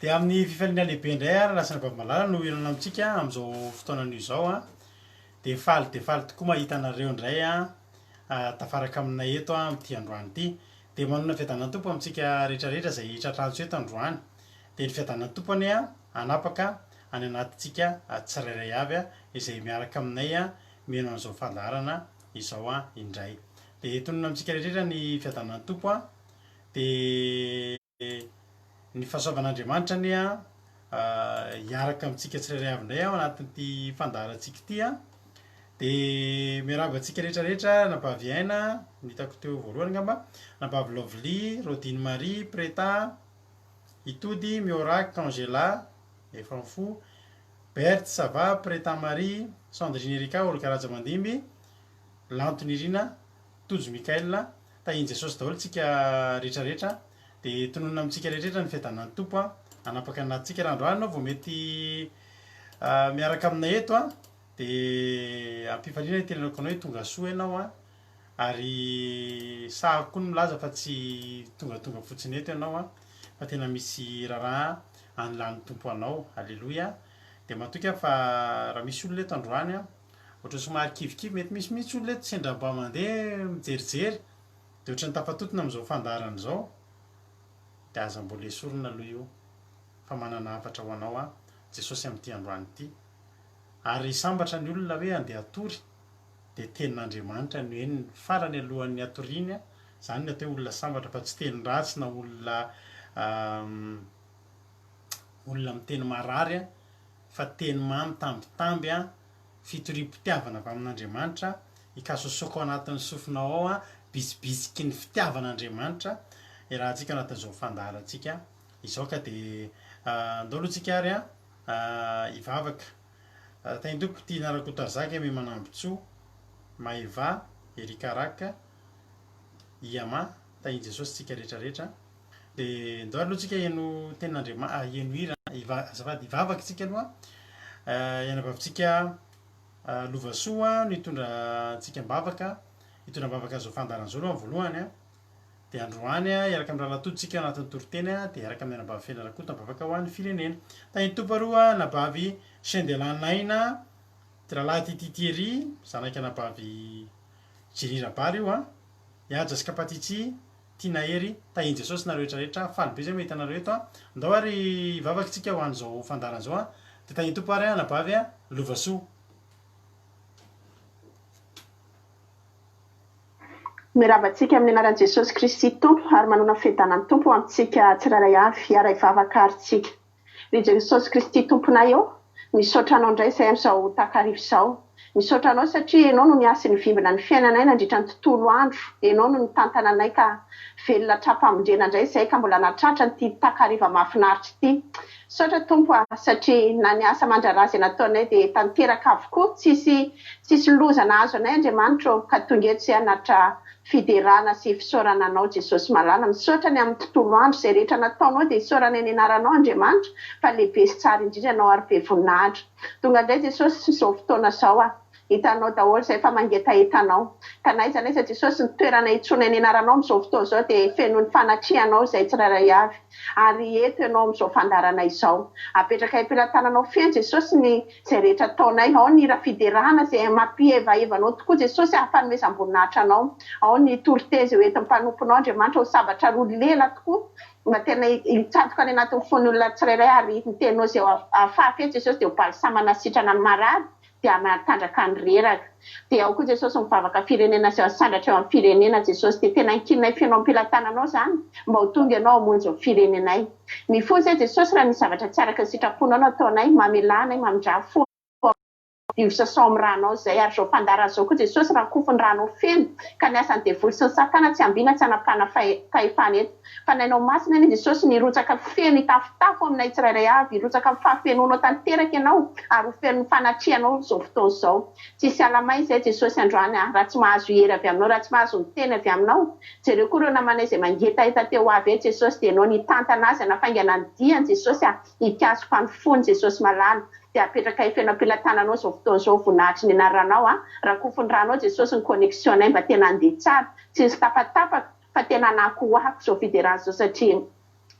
dia amin'ny fifaliana lehibe indray ary lasana bamalala no ilana amintsika amin'izao fotoanan'io izao a dia faly tokoa mahita anareo indray a tafaraka aminay eto a amin'ity androany ity dia manona fiadanana tompo amintsika rehetrarehetra izay tratrantsika eto androany dia ny fiadanana tompony a anapaka any anatintsika tsirairay avy a izay miaraka aminay a mino an'izao fandarana izao a indray dia tonona amintsika rehetrarehetra ny fiadanana tompo a dia ny fahasoavan'Andriamanitra ny a hiaraka amintsika tsirairay avy indray ao anatin'ity fandaharantsika ity a dia miarahaba antsika rehetrarehetra nabavy aina nitako teo voalohany ngamba nabavy Lovely, Rodine Marie, Preta, Itody, Miorak, Angela, Efranfou, Berthe, Sava, Preta Marie, Sandrine Erika, Olokaraja Mandimby, Lantony Irina, Tojo Mikaela, tahiany Jesosy daholo tsika rehetrarehetra dia tononona amintsika rehetrarehetra ny fiadanan'ny tompo a anapaka anatintsika raha androany anao vao mety miaraka aminay eto a dia ampifaliana itelanako anao hoe tonga soa ianao a ary sahako koa no milaza fa tsy tonga fotsiny eto ianao a fa tena misy raharaha anylan'ny tompo anao alleloia dia matoka fa raha misy olona eto androany a ohatra somary kivikivy mety misy olona eto sendra mba mandeha mijerijery dia ohatra ny tafatotona amin'izao fandaharana izao dia aza mbola esorina aloha io fa manana hafatra ho anao a Jesosy amin'ity androany ity ary sambatra ny olona hoe andeha atory dia tenin'Andriamanitra no eny farany alohan'ny atoriany a izany ny atao hoe olona sambatra fa tsy teny ratsy na olona miteny marary a fa teny mamy tambitamby a fitoriam-pitiavana avy amin'Andriamanitra hikasosoko ao anatin'ny sofinao ao a bisibisiky ny fitiavan'Andriamanitra rahantsika anatin'izao fandaharantsika izao ka dia andao aloha tsika ary a hivavaka taindoko tia narako tarzaka me manambotsoa Maeva, Erika Raka, Iama, tahiany Jesosy tsika rehetrarehetra dia andao aloha tsika heno tenin'Andriamanitra heno hira azafady hivavaka tsika aloha ianavavintsika Lovasoa no hitondra antsika mbavaka zao fandaharan'izao aloha voalohany a dia androany a iaraka amin'ny rahalatodintsika anatin'ny toriteny a dia iaraka amin'ny nabavy Fianarantsoa mbavaka ho an'ny firenena tahiny tompo aroa nabavy Sendelanaina tiralahy Tititieri zanaka nabavy Jenny Rabary io a Iajasy Kapatitsy Tina Hery tahiny Jesosy nareo rehetrarehetra faly be zay mahita anareo eto a andao ary hivavaka tsika ho an'izao fandaharan'izao a dia tahiny tompo ary a nabavy a Lovasoa. Mirabantsika amin'ny anaran'i Jesosy Kristy tompo ary manona fiadanan'ny tompo amintsika tsirairay avy ary hivavaka aritsika. Ry Jesosy Kristy tomponay eo misaotra anao indray izay amin'izao takarivo izao. Misaotra anao satria ianao no niasy nivimbina ny fiainanay nandritra ny tontolo andro. Ianao no nitantana anay ka velona trapamondrena indray izay ka mbola natratra nyity takariva mahafinaritra ity. Misaotra tompo satria na ny asa mandrarazy nataonay dia tanteraka avokoa tsisy loza nahazo anay Andriamanitra ka tonga eto izay hanatra fiderana sy fisaorana anao Jesosy malala. Misaotra ny amin'ny tontolo andro izay rehetra nataonao dia isaorana eny anaranao Andriamanitra fa lehibe sy tsara indrindra ianao ary be voninahitra. Tonga indray Jesosy izao fotoana izao hitanao daholo izay fa mangetahetanao ka naiza Jesosy ny toerana hitsoina eny anaranao amin'izao fotoana izao dia feno ny fanatrianao izay tsirairay avy ary eto ianao amin'izao fandarana izao apetraka ampilatananao feno Jesosy ny izay rehetra ataonay ao ny rafiderana izay mampihevahevanao tokoa Jesosy hafanomezam-boninahitra anao ao ny toriteza eo entin'ny mpanomponao Andriamanitra ho sabatra roa lela tokoa mba tena hitsatoka any anatin'ny fon'olona tsirairay ary ny tenao izay afafy eto Jesosy dia ho balisamana sitrana ny marary dia matandraka ny reraka dia ao koa Jesosy mivavaka firenena izay sandratra eo amin'ny firenena Jesosy dia tena ankininay feno ampilatananao izany mba ho tonga ianao hamonjy ny firenenay. Mifoha izay Jesosy raha ny zavatra tsy araka ny sitraponao no ataonay mamelanay mamindra fo io sasao amin'ny ranao izay ary izao fandarana izao koa Jesosy raha kofy ny ranao feno ka ny asany devoly sy ny satana tsy ambiana tsy hanapana fahefana eto fa nainao masina eny Jesosy nirotsaka feno hitafotafo aminay tsirairay avy hirotsaka fahafenonao tanteraka ianao ary ho feno fanatrianao izao fotoana izao. Tsisy alamay izay Jesosy androany raha tsy mahazo hery avy aminao raha tsy mahazo miteny avy aminao jereo koa ireo namanay izay mangetaheta teo avy eto Jesosy dia ianao nitantana azy hanafaingana ny diany Jesosy hikasoko amin'ny fony Jesosy malala dia apetraka feno ampilatananao izao fotoana izao voninahitry ny anaranao raha kofy ny ranao Jesosy ny connexionnay mba tena andeha tsara tsy misy tapatapaka fa tena nakohoako izao fiderana izao satria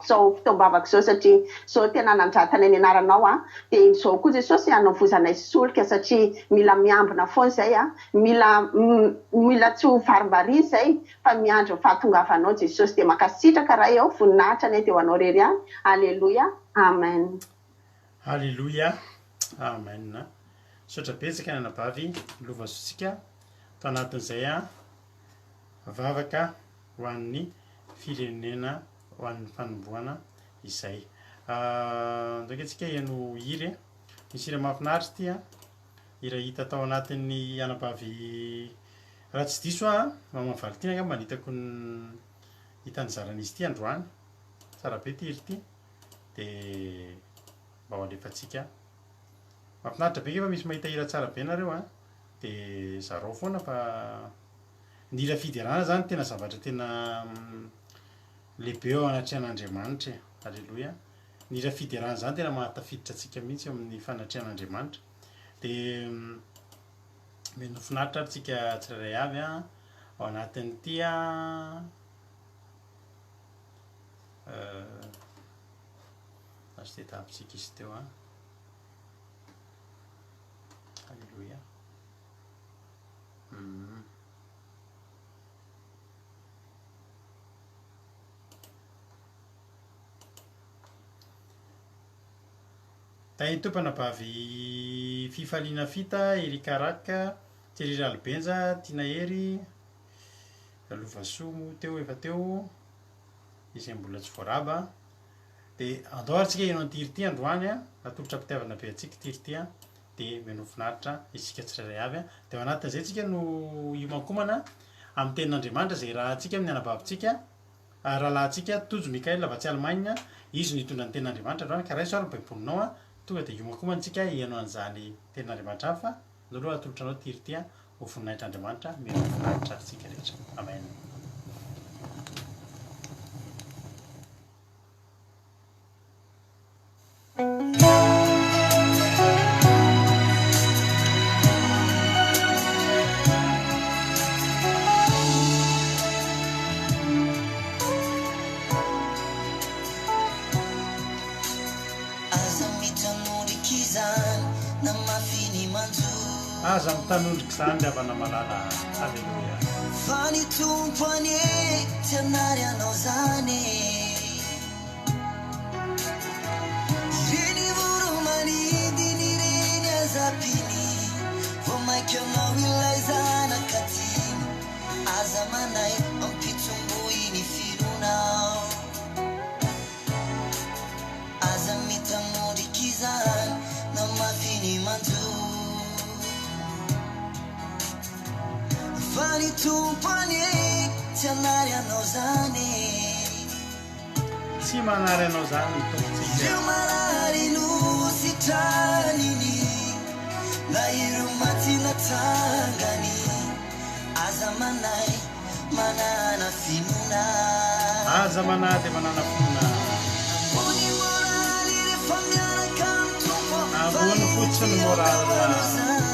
zao fitombavako zao satria zao tena nanjatany ny anaranao a dia zao koa jesosy hanovozanay solika satria mila miambina foana izay a mila tsy ho varimbary zay fa miandro fahatongavanao jesosy dia makasitraka raha ao voninahitra ny dia ho anao rery any alleloia amen alleloia amen sotra betsaka ny anabavy lova sotsika to anatin'izay a vavaka ho an'ny firenena ho an'ny fanomboana izay ndraiky atsika iano iry misy ira mahafinaritra ty a ira hita tao anatin'ny anabavy raha tsy diso a mamavaly ty anga manitako ny hitany zaran'izy ty androany tsara be ty iry ty dia mba ho alefatsika mahafinaritra be ngefa misy mahita hira tsara be nareo a dia zarao foana fa ny hira fiderana zany tena zavatra tena lehibe eo anatrehan'Andriamanitra alleloia ny hira fiderana zany tena mahatafiditra atsika mihitsy eo amin'ny fanatrehan'Andriamanitra dia mino finaritra ary tsika tsirairay avy a ao anatin'ity a azo tetapitsika izy teo a alleloia tahiny tompanabavy fifaliana fita irikaraka tsiry alibenja tiana hery lovasomo teo efa teo izy mbola tsy voaraba dia andoharitsika ianao antiryty androany a atolotra mpitiavana be atsika tiryty a dia mino finaritra isika tsirairay avy a dia ao anatin'izay tsika no iomankomana amin'ny tenin'Andriamanitra zay raha tsika amin'ny anabavintsika rahalahintsika tojo Mikaela avatsy Alemaina izy no hitondra ny tenin'Andriamanitra androany ka raha iso ary baibolinao a tonga dia iomankomantsika ianao an'izany tenin'Andriamanitra hafa aloha atolotranao tiryty a ho voninahitr'Andriamanitra mino finaritra tsika rehetra amen aza mitanondriky zany avana malala alleluia fa ny tompo any ty anary anao zany ireny voro manidiny ireny azapiny vo maiky anao ilay zanakatiny aza manay ampitsomboiny filonao aza mitanondriky zany na mafiny manjo fa ny tompo any tsy anary anao zany tsy manary anao zany ny tompotsika io marary no sitraniny na iro matsinatsangany aza manay manana finona aza manay dia manana finona ony moraly rehefa miaraka amin'ny tompo ambony fotsiny moraly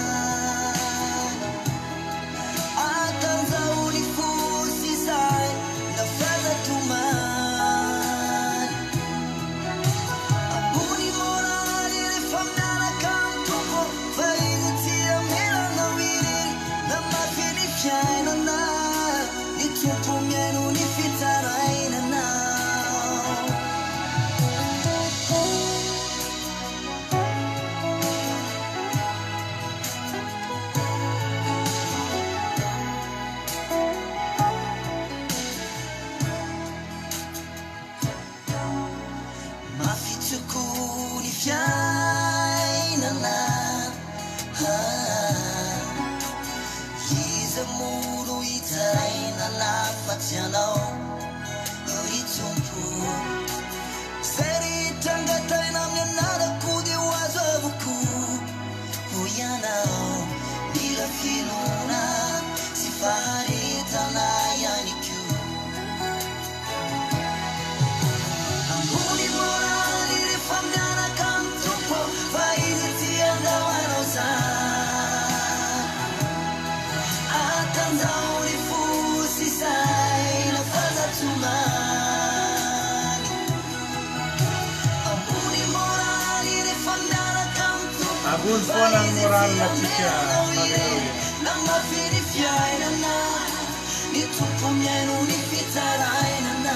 ambony foana ny moralinatsika. Halleluia. Namafiri fiainana ny tompo miaino ny fitarainana.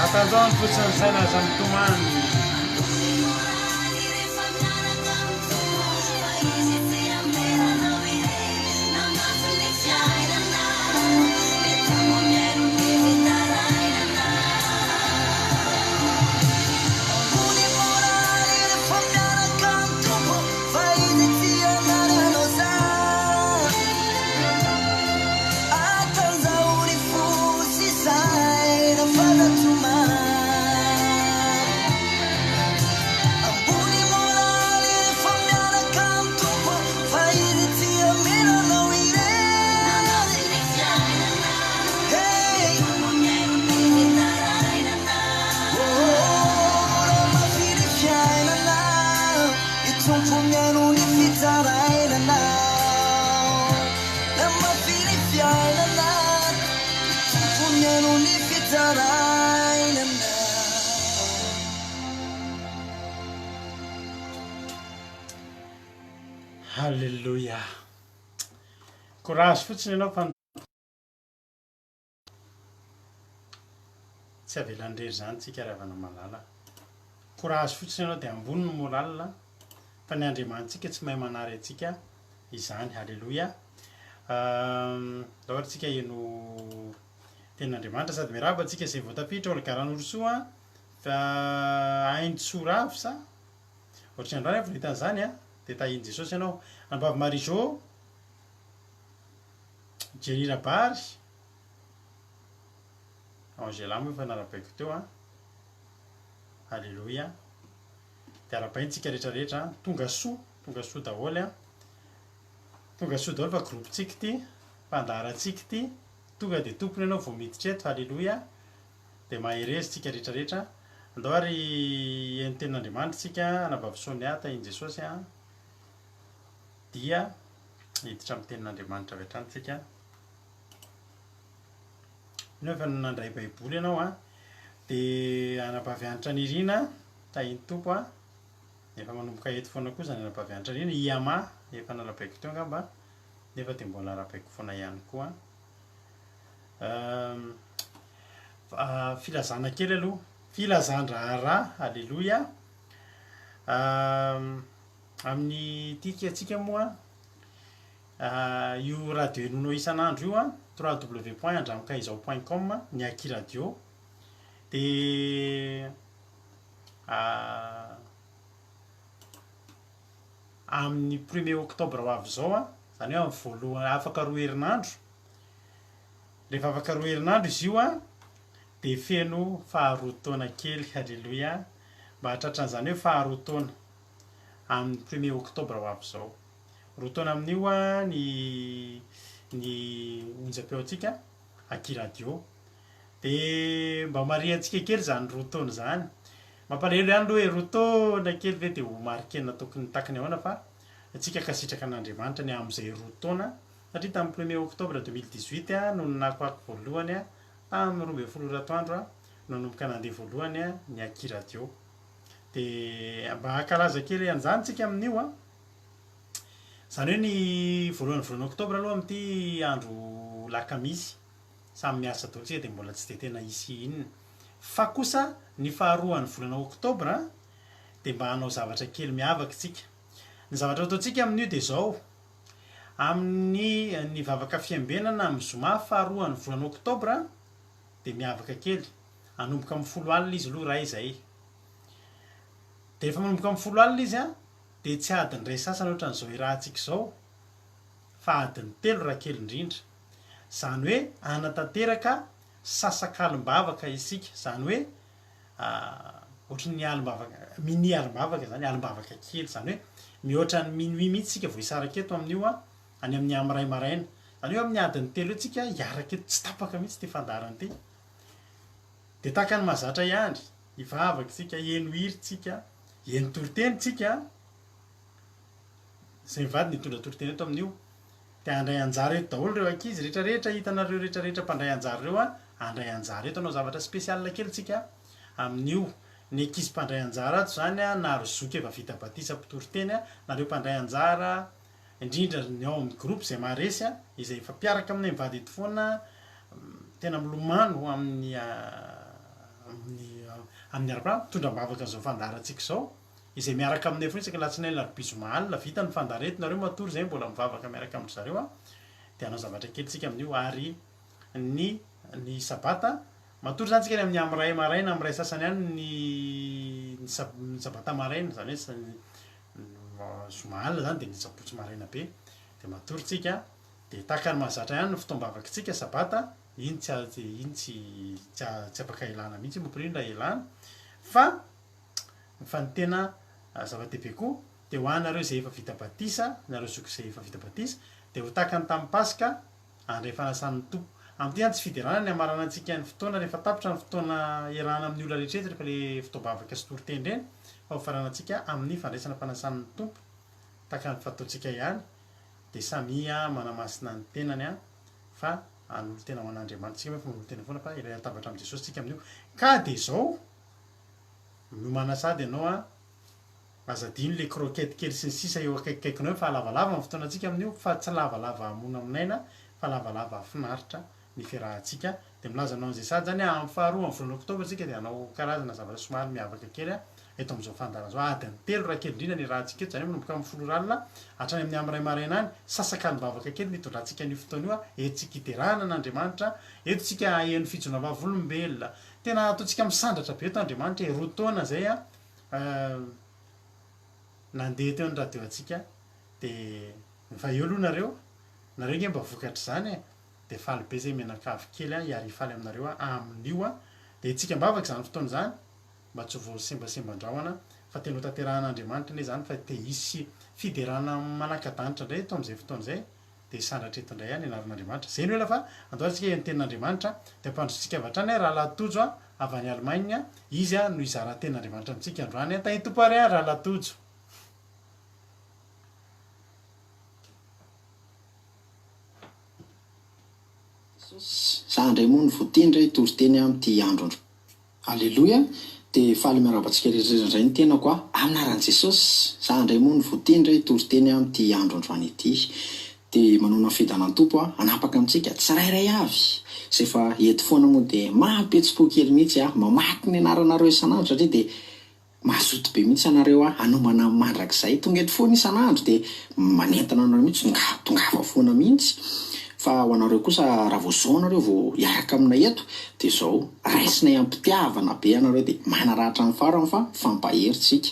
Atazao ny fotsiny ny saina aza mitomany. Halleluia. Courage fotsiny ianao fa tsy avelandrery zany tsika ravana malala. Courage fotsiny ianao dia ambony ny moral fa ny andriamanitsika tsy mahay manary atsika izany. Halleluia. Ohatra tsika eno ten'Andriamanitra sady miarahaba atsika izay voatapitra olo garan'orosoa fa ain-tsoravo sa ohatra androany efa nitan'izany dia tahiny Jesosy ianao ambavy Marizô Jenny Rabary Angela moa efa narabaiko teo Halleluia. Dia arabaintsika rehetrarehetra tonga soa daholo tonga soa daholo fa groupe-tsika ty mpandaharantsika ty tonga dia tompony ianao vao miditra eto. Halleluia. Dia maherezy tsika rehetrarehetra andao ary eny ten'Andriamanitra tsika anabavy Sonia tahiny Jesosy dia hiditra amin'ny tenin'Andriamanitra avy hatrany tsika. Ino efa nandray baiboly ianao dia anabavy anitra nirina tahiny tompo efa manomboka eto foana koa zany anabavy anitra nirina Iama efa narabaiko teo angamba nefa dia mbola narabaiko foana ihany koa. Filazana kely aloha filazan-draharaha. Halleluia. Amin'ny tikatsika moa io radio enono isan'andro io www.andramkaizao.com ny Aki radio dia amin'ny 1er octobre ho avy zao zany hoe amin'ny voalohany afaka 2 herinandro. Rehefa afaka 2 herinandro izy io dia feno faharoa taona kely. Halleluia. Mba hatratran'izany hoe faharoa taona amin'ny 1er octobre ho avy zao. 2 taona amin'io ny onjam-peo antsika Aki radio. Dia mba mariantsika kely zany 2 taona zany. Mampalahelo ihany aloha hoe 2 taona kely ve dia ho marikena tokony takany ahoana fa atsika kasitraka an'Andriamanitra ny amin'izay 2 taona satria tamin'ny 1er octobre 2018 no ninakoako voalohany tamin'ny 12 atoandro nanomboka nandeha voalohany ny Aki radio. Dia mba hankalaza kely an'izany tsika amin'io zany hoe ny voalohany octobre aloha amin'ity andro lakamisy samy miasa daholo tsika dia mbola tsy dia tena isy inona fa kosa ny faharoan'ny volana octobre dia mba hanao zavatra kely miavaka tsika. Ny zavatra ataontsika amin'io dia zao amin'ny vavaka fiambenana amin'ny zoma faharoan'ny volana octobre dia miavaka kely anomboka amin'ny 10 alina izy aloha raha izay. Dia rehefa manomboka amin'ny 10 alina izy dia tsy adiny ray sasany ohatran'izao irahantsika izao fa adiny 3 raha kely indrindra. Zany hoe anatanteraka sasakalim-bavaka isika. Zany hoe ohatran'ny alim-bavaka mini alim-bavaka zany alim-bavaka kely zany hoe mihoatra ny minuit mihitsy tsika vao hisaraka eto amin'io any amin'ny amiray maraina. Zany hoe amin'ny adiny 3 eo tsika hiaraka eto tsy tapaka mihitsy ty fandarana ty. Dia tahaka ny mahazatra ihany hivavaka tsika eno hiritsika eno toriteny tsika zay mivady nitondra toriteny eto amin'io de andray anjara eto daholo reo ankizy rehetrarehetra hitanareo rehetrarehetra mpandray anjara reo a andray anjara eto anao zavatra spesial kely tsika amin'io ny ankizy mpandray anjara ato zany a na ry zoky efa vita batisa mpitoroteny a nareo mpandray anjara indrindra ny ao amin'ny groupe zay maharesy a izay efa mpiaraka aminay mivady eto foana tena milomano amin'ny ara-pra mitondra-bavaka zao fandaratsika zao izay miaraka aminay foana isaka latsinainy larobizoma alina vita ny fandarety nareo matory zay mbola mivavaka miaraka amin'ny zareo a de anao zavatra kely tsika amin'io ary ny sabata matory zany tsika amin'ny am'ray maraina am'ray sasany any ny sabata maraina zany hoe zoma alina zany de ny sabotsy maraina be de matory tsika de takany mahazatra ihany ny fotoam-bavakytsika sabata iny tsy afaka ilana mihitsy mompirindra ilana fa ny tena zava-dehibe koa de ho anareo zay efa vita batisa nareo zoky zay efa vita batisa de ho takany tamin'ny pasika andray fanasan'ny tompo amin'ity any tsy fiderana ny amarana antsika ny fotoana rehefa tapitra ny fotoana iarahana amin'ny olona rehetrrehetra rehefa le fotoam-bavaka sy toriteny reny fa ho faranantsika amin'ny fandraisana fanasan'ny tompo takany fataontsika ihany de samia manamasina ny tenany a fa an'olo tena ho an'Andriamanitra tsika fa olo tena foana fa ilay atabatra amin'i Jesosy tsika amin'io ka de zao miomana sady ianao a azadino le croquette kely sy ny sisa eo akaikikaikinao fa lavalava ny fotoana tsika amin'io fa tsy lavalava amona aminaina fa lavalava finaritra ny fiarahantsika de milaza anao an'izay sady zany amin'ny faharoa amin'ny volana oktobra tsika de anao karazana zavatra somary miavaka kely a eto amin'izao fandara zao adiny telo raha kely indrindra ny rahantsika eto zany hoe manomboka amin'ny folo ralina hatrany amin'ny am'ray maraina any sasaka ny bavaka kely nitondrantsika ny fotoana io a etsika iterahana n'Andriamanitra eto tsika ahen'ny fijona vavolombelona tena ataontsika misandratra be eto Andriamanitra roa taona zay a nandeha teo ny radio atsika de fa eo aloha nareo nge mba vokatra zany de faly be zay menakavy kely a iary faly aminareo a amin'io a de tsika mbavaka zany fotoana zany mba tsy voa sembasemban-drahona fa tena ho tanterahan'Andriamanitra ne zany fa te hisy fiderana manaka-danitra indray eto am'izay fotoana zay de sandratra eto indray any anaran'Andriamanitra zay ny hoe lafa andohantsika ny tenin'Andriamanitra de ampandrotsika avatrany a Rahalatojo a avy any Allemagne a izy a no izara tenin'Andriamanitra amitsika androany a tahito pare a Rahalatojo. Za ndray moa ny voatendra toriteny amin'ity andro andro. Alleluia. De faly miarabantsika rehetrarehetra indray ny tenako a aminaran'i Jesosy. Za ndray moa ny voatendra toriteny amin'ity andro androany ity. De manona fedana tompo a anapaka amintsika tsirairay avy. Zay fa eto foana moa de mampetsi-po kely mihitsy a mamaky ny anaranareo isan'andro satria de mazoto be mihitsy anareo a anomana mandrakizay tonga eto foana isan'andro de manentana anareo mihitsy tongava foana mihitsy. Fa ho anareo kosa raha vao zao anareo vao hiaraka aminay eto de zao raisinay ampitiavana be anareo de manaratra amin'ny farany fa fampaheritsika.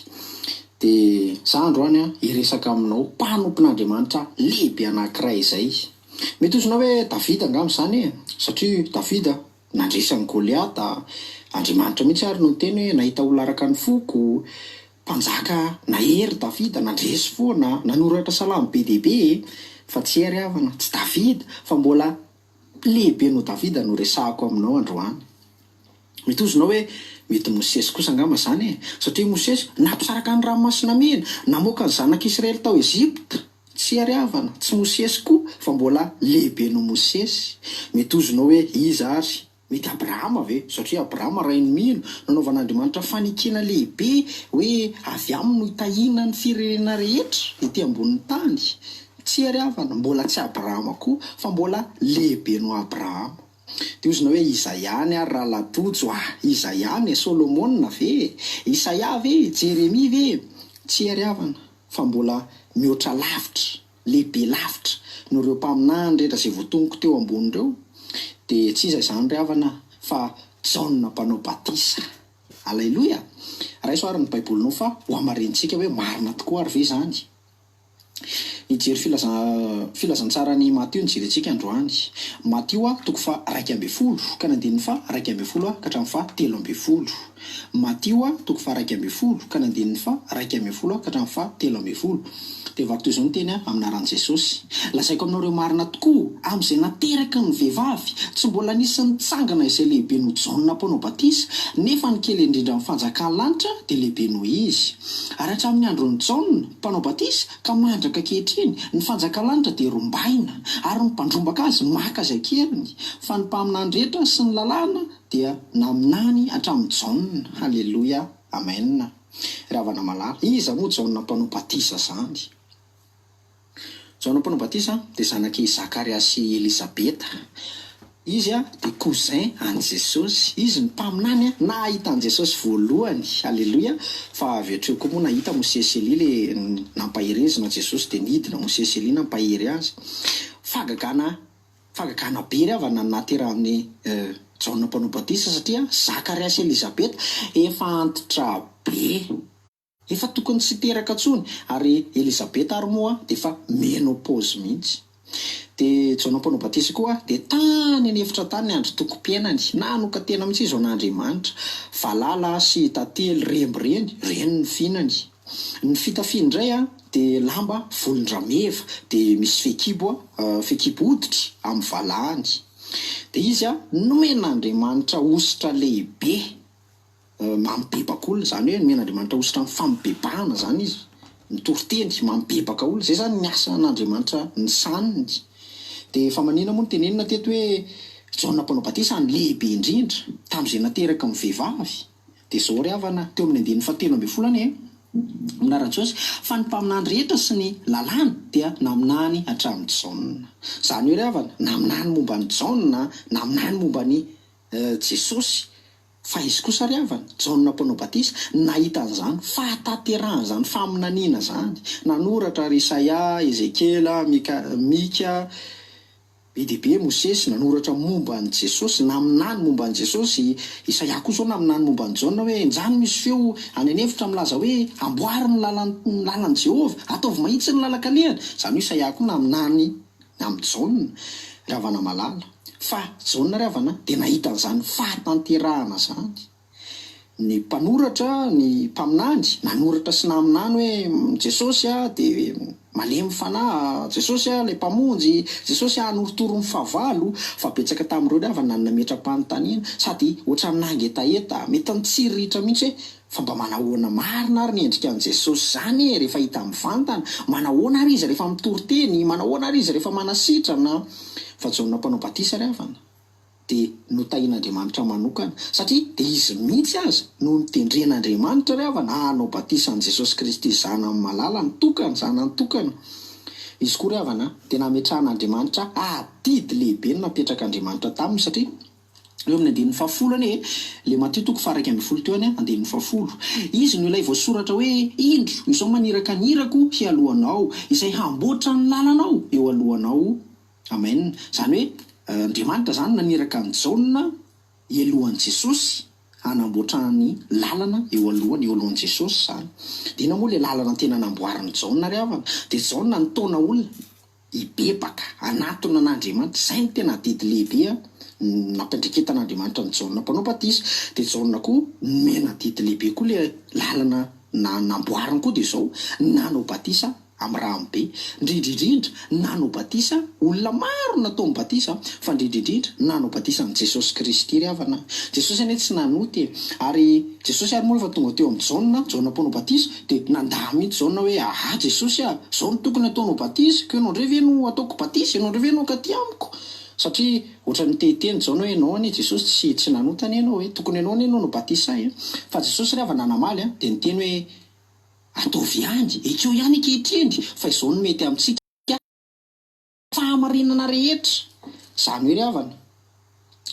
De za androany a iresaka aminao mpanompon'Andriamanitra lehibe anankiray izay. Mety ozinao hoe Davida angamba zany satria Davida nandresany Goliata Andriamanitra mihitsy ary no teny hoe nahita olona araka ny foko mpanjaka nahery Davida nandresy foana nanoratra salamo be dehibe fa tsy hery havana tsy Davida fa mbola lehibe no Davida no resahako aminao androany. Mety ozinao hoe mety Mosesy kosa angamba zany satria Mosesy nampisaraka ny ranomasina mena namoaka ny zanak'Israely tao Ezipta tsy hery havana tsy Mosesy koa fa mbola lehibe no Mosesy. Mety ozinao hoe iza ary mety Abrahama ve satria Abrahama rainy mino nanaovan'Andriamanitra fanekena lehibe hoe avy aminy no hitahina ny firenena rehetra ety ambonin'ny tany. Tsy hery havana mbola tsy Abrahama koa fa mbola lehibe no Abrahama. De ozinao hoe Isaia ary Rahalatojo Isaia Solomona ve Isaia ve Jeremia ve tsy hery havana fa mbola mihoatra lavitra lehibe lavitra no reo mpaminany rehetra zay voatonoko teo ambony reo de tsy izay zany ry havana fa Jaona mpanao batisa. Alleluia. Raisoaryn'ny baibolinao fa ho amarentsika hoe marina tokoa ary ve zany. Nijery filazantsara ny Mateo nijery antsika androany. Mateo a toko fa 2:12 ka nandininy fa 2:12 ka hatramin'ny fa 3:12. Matio toko fa 1:10 ka nandininy fa 1:10 ka hatramin'ny fa 3:10 dia vaky toy izao ny teny aminaran'i Jesosy. Lazaiko aminareo marina tokoa amin'izay nateraka ny vehivavy tsy mbola nisy nitsangana izay lehibe no Jaona mpanao batisa nefa ny kely indrindra amin'ny fanjakan'lanitra dia lehibe noho izy. Ary hatramin'ny andron'ny Jaona mpanao batisa ka mandraka ankehitriny ny fanjakan'lanitra dia rombaina ary ny mpandrombaka azy maka azy akeliny fa ny mpaminany rehetra sy ny lalàna dia naminany hatramin'ny Jaona. Halleloia, amen. Ravana malala, iza moa Jaona mpanao batisa zany? Jaona mpanao batisa dia zanaky Zakarias sy Elisabeta. Izy dia cousin an Jesosy. Izy ny mpaminany nahita an Jesosy voalohany. Halleloia. Fa avy hatreo koa moa nahita Mosesy Elia le nampahirezina Jesosy dia nidina Mosesy Elia nampahiry azy. Fagagana be ravana naterahan'ny Jaona mpanao batisa satria Zakarias sy Elisabeta efa antitra be. Efa tokony tsy teraka tsony ary Elisabeta ary moa dia efa menopause mihitsy. Dia Jaona mpanao batisa koa dia tany ny efitra tany ny andro toko-piainany nanoka tena mihitsy izy ho an'Andriamanitra. Valala sy tantely remby reny ny fihinany. Ny fitafiany indray dia lamba volondrameva dia misy fekibo hoditra amin'ny valahany. Dia izy nomen'Andriamanitra ositra lehibe mampibebaka olona, zany hoe nomen'Andriamanitra ositra amin'ny famibebahana zany izy. Mitoroteny mampibebaka olona, zay zany ny asan'Andriamanitra ny saniny. Dia fa manina moa ny tenenina teto hoe Jaona mpanao batisa ny lehibe indrindra tamin'izay nateraka amin'ny vehivavy. Dia zao ry havana teo amin'ny 13:10 minaran'i Jesosy fa ny mpaminany rehetra sy ny lalàna dia naminany hatramin'ny Jaona. Zany hoe ry havana naminany momba ny Jaona, naminany momba ny Jesosy. Fa izy kosa ry havana Jaona mpanao batisa nahita an'izany fahatanterahana zany faminaniana zany. Nanoratra ry Isaia, Ezekela, Mika, be Mosesy nanoratra momba ny Jesosy, naminany momba ny Jesosy. Isaia koa zao naminany momba ny Jaona hoe njany misy feo any an'efitra milaza hoe amboary ny lalany Jehova, ataovy mahitsy ny lalan-kalehany. Zany hoe Isaia koa naminany amin'ny Jaona. Ravana malala fa Jaona ry havana dia nahita an'izany fahatanterahana zany. Ny mpanoratra, ny mpaminany nanoratra sy naminany hoe Jesosy dia malemy fanahy, Jesosy ilay mpamonjy, Jesosy hanorotoro ny fahavalo. Fa betsaka tamin'ireo ry havana nametra-panontaniana sady ohatran'ny nangetaheta mety nitsirihitra mihitsy hoe fa mba manahoana marina ary ny endrika an' Jesosy zany rehefa hita amin'ny vantana, manahoana ary izy rehefa mitoriteny, manahoana ary izy rehefa manasitrana. Fa Jaona mpanao batisa ry havana dia notahian'Andriamanitra manokana satria dia izy mihitsy aza no nitendren'Andriamanitra ry havana hanao batisa an' Jesosy Kristy zanany malala nitokana, zanany tokana. Izy koa ry havana dia nametrahan'Andriamanitra adidy lehibe no napetrak'Andriamanitra taminy satria eo amin'ny 10:10 le Matio toko fa 1:10 teo any 10:10 izy no ilay voasoratra hoe indro izao maniraka ny irako hialohanao izay hamboatra ny lalanao eo alohanao. Amen. Zany hoe Andriamanitra zany naniraka ny Jaona elohan'i Jesosy hanamboatra ny lalana eo alohan'i Jesosy zany. Dina moa le lalana tena namboarin'ny Jaona ry havana. Dia Jaona nitaona olona hibebaka anatona an'Andriamanitra. Zay ny tena didy lehibe nampendreketan'Andriamanitra ny Jaona mpanao batisa. Dia Jaona koa mena didy lehibe koa le lalana namboariny koa dia zao nanao batisa amin'ny rahambe. Ndrindrindrindra nanao batisa olona maro natao batisa fa ndrindrindrindra nanao batisa amin'ny Jesosy Kristy ry havana. Jesosy anie tsy nanoty ary Jesosy ary moa rehefa tonga teo amin'ny Jaona mpanao batisa dia nandà mihitsy Jaona hoe aha Jesosy zao no tokony ataonao batisa ka ianao ndray ve no ataoko batisa, ianao ndray ve no katy amiko. Satria ohatran'ny teteny Jaona hoe ianao anie Jesosy tsy nanotany ianao hoe tokony ianao anie no batisa fa Jesosy ry havana namaly dia niteny hoe ataovy ihany ekeo ihany ankehitriny fa izao no mety amintsika fahamarinana rehetra. Zany hoe ry havana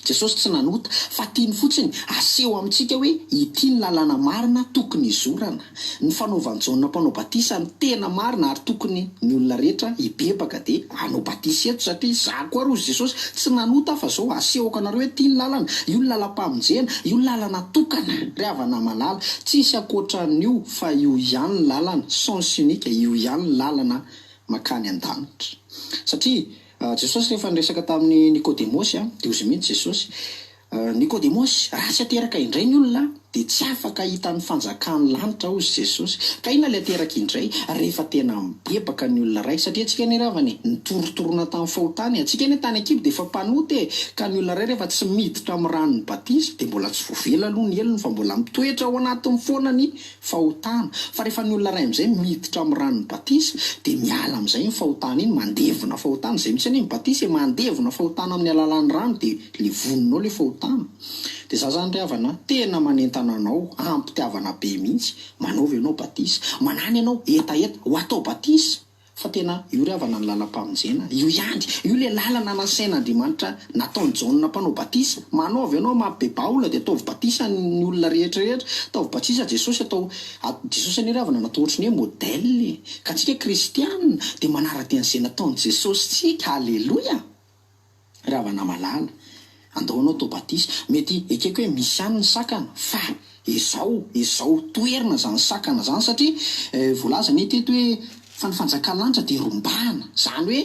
Jesosy tsy nanota fa tiany fotsiny aseho amintsika hoe ity ny lalana marina tokony izorana. Ny fanaovan'ny Jaona mpanao batisa ny tena marina ary tokony ny olona rehetra hibebaka dia hanao batisa eto satria za koa rozy Jesosy tsy nanota fa zao asehoko anareo hoe ity ny lalana, io ny lalam-pamonjena, io ny lalana tokana ry havana malala. Tsisy ankoatran'io fa io ihany ny lalana sens unique, io ihany ny lalana makany an-danitra. Satria Jesosy rehefa niresaka tamin'ny Nikodemosy dia ozy mihitsy Jesosy Nikodemosy raha tsy ateraka indray ny olona dia tsy afaka hitan'ny fanjakany lanitra ozy Jesosy. Ka ina ilay teraka indray rehefa tena mibebaka ny olona ray, satria antsika ny ravany nitorotorona tamin'ny fahotany. Antsika ny tany Akibo dia efa mpanoty ka ny olona ray rehefa tsy miditra amin'ny ranony batisa dia mbola tsy voavela aloha ny elony fa mbola mitoetra ao anatin'ny foana ny fahotana. Fa rehefa ny olona ray amin'izay miditra amin'ny ranony batisa dia miala amin'izay ny fahotana iny, mandevona fahotana. Izay mitsy ny batisa mandevona fahotana amin'ny alalan'ny rano dia levoninao ilay fahotana. Dia za zany ravana tena manentana anao, ampitiavana be mihitsy, manaovy ianao batisa, manany ianao etaeta ho atao batisa. Fa tena io ravana ny lalam-pamonjena, io ihany, io le lalana nasain'Andriamanitra nataony Jaona mpanao batisa. Manaovy ianao mampibeba olona dia ataovy batisa ny olona rehetrarehetra, ataovy batisa Jesosy, atao Jesosy ny ravana natao ohatrany hoe modèle. Ka antsika kristianina dia manaraka an'izay nataony Jesosy tsika. Haleloia! Ravana malala andaonao atao batisa, mety ekeko hoe misy ihany ny sakana, fa izao toerana zany sakana zany, satria voalaza ny teto hoe fa ny fanjakalanitra dia rombana. Zany hoe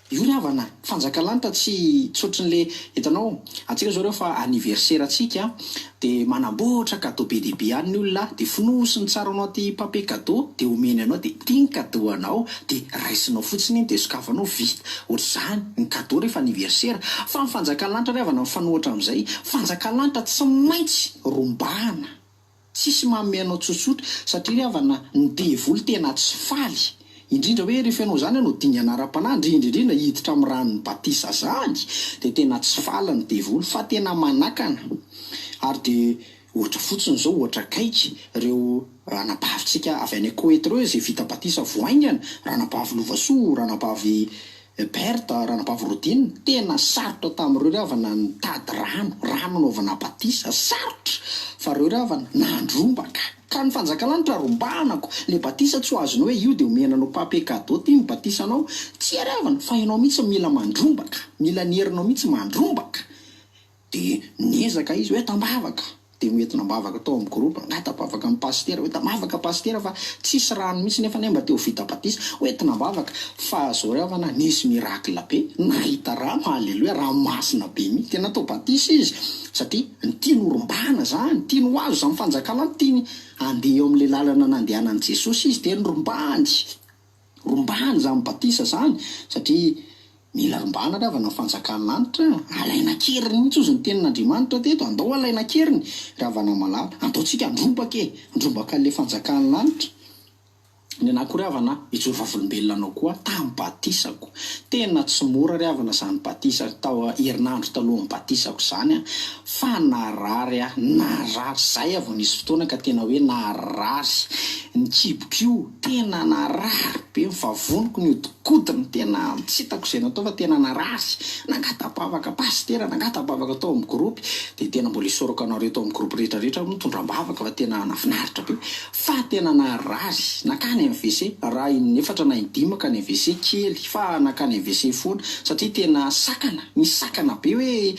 io ravana fanjakalanitra tsy ohatran'le hitanao antsika zao rehefa anniversaire antsika dia manamboatra cadeau be dia be any ny olona, dia finosiny tsara anao ty papier cadeau dia omeny anao dia tia ny cadeau anao dia raisinao fotsiny iny dia sokafanao vita. Ohatr'izany ny cadeau rehefa anniversaire. Fa ny fanjakalanitra ravana mifanohitra amin'izay, fanjakalanitra tsy maintsy rombana, tsisy manome anao tsotsotra, satria ravana ny devoly tena tsy faly. Indrindra hoe rehefa ianao zany no dinga anara-panahy, indrindra hiditra amin'ny ranony batisa zany dia tena tsy faly ny devoly, fa tena manakana. Ary dia ohatra fotsiny zao, ohatra kaiky ireo ranabavitsika avy any Koeta ireo izay vita batisa voaingana, ranabavy Lovasoa, ranabavy Berta, ranabavy Rodine, tena sarotra tamin'ireo ravana nitady rano naovana batisa, sarotra. Fa ireo ravana nandrombaka. Ka ny fanjakalanitra rombanako, le batisa tsy ho azonao hoe io dia omenanao papier cadeau ty batisa anao, tsy ravana fa ianao mihitsy mila mandrombaka, mila ny herinao mihitsy mandrombaka. Dia niezaka izy hoe tambavaka, dia hoentina mavaka tao amin'ny groupe, ngatambavaka amin'ny pastera, hoe tambavaka pastera fa tsisy rano mihitsy nefa nemba teo vita batisa, hoentina mavaka. Fa zao ravana nisy miracle be, nahita rano, haleloia, rano masina be mihitsy, tena tao batisa izy, satria tiany rombana zany, tiany ho azo zany fanjakalanitra, tiany andeha eo amin'ilay lalana nandehanan'i Jesosy izy, dia rombany zany batisa zany, satria mila rombana ravana fanjakany lanitra. Alaina keriny mihitsy ozy ny tenin'Andriamanitra teto, andao alaina keriny ravana malala, andaontsika andrombaka le fanjakany lanitra. Ny anakory ravana ijoro vavolombelona anao koa tamin'ny batisako, tena tsy mora ravana zany batisa tao herinandro talohan'ny batisako zany, fa narary zay avy nisy fotoana ka tena hoe narary ny kibokio, tena narary be, mivavoniko ny hodikodiny, tena tsy hitako izay natao fa tena narary. Nangatambavaka pastera, nangatambavaka tao amin'ny groupe, dia tena mbola isorako anareo tao amin'ny groupe rehetrarehetra mitondram-bavaka, fa tena nafinaritra be, fa tena narary. Nakany amin'ny WC, raha inefatra na indimy ka ny WC kely, fa nakany amin'ny WC foana, satria tena sakana, misy sakana be hoe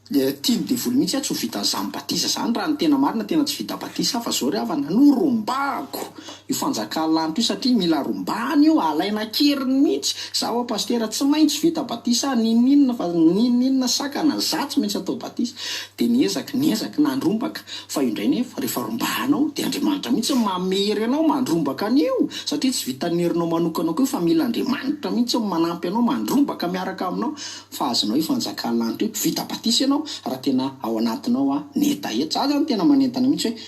tiany devoly mihitsy tsy ho vita zany batisa zany, raha ny tena marina tena tsy vita batisa. Fa zao ravana no rombako io fanjakalanitra io, satria mila rombana io, alaina keriny mihitsy. Zaho pastera tsy maintsy vita batisa, ninina fa ninina sakana, za tsy maintsy atao batisa. Dia niezaka nandrombaka, fa indray nefa rehefa rombanao dia Andriamanitra mihitsy mamery anao mandrombaka an'io, satria tsy vitan'ny herinao manokana koa, fa mila Andriamanitra mihitsy manampy anao mandrombaka miaraka aminao. Fa azonao io fanjakalanitra io, vita batisa ianao raha tena ao anatinao netaeta. Za zany tena manentana mihitsy hoe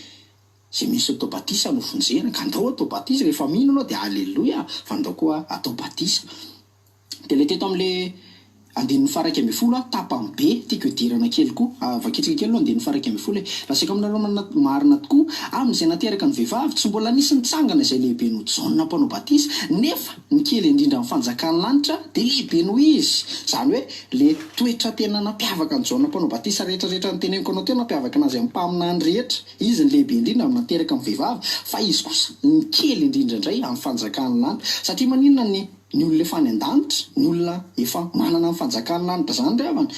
zay misy atao batisa no vonjena, ka andao atao batisa, rehefa mino anao dia haleloia, fa andao koa atao batisa. Dia le teto amin'le andin'ny faraka ambin'ny folo tapany be, tiako idirana kely koa, vaketsika kely aloha andin'ny faraka ambin'ny folo, lasaka aminareo marina tokoa amin'izay nateraka ny vehivavy, tsy mbola nisy nitsangana izay lehibe no Jaona mpanao batisa, nefa ny kely indrindra amin'ny fanjakany lanitra dia lehibe no izy. Zany hoe le toetra tena nampiavaka ny Jaona mpanao batisa rehetrarehetra nyteneniko anao teo, nampiavaka anazy amin'ny mpaminany rehetra, izy ny lehibe indrindra amin'ny nateraka ny vehivavy, fa izy kosa ny kely indrindra indray amin'ny fanjakany lanitra, satria maninona ny olona efa any an-danitra, ny olona efa manana ny fanjakany lanitra zany ravana,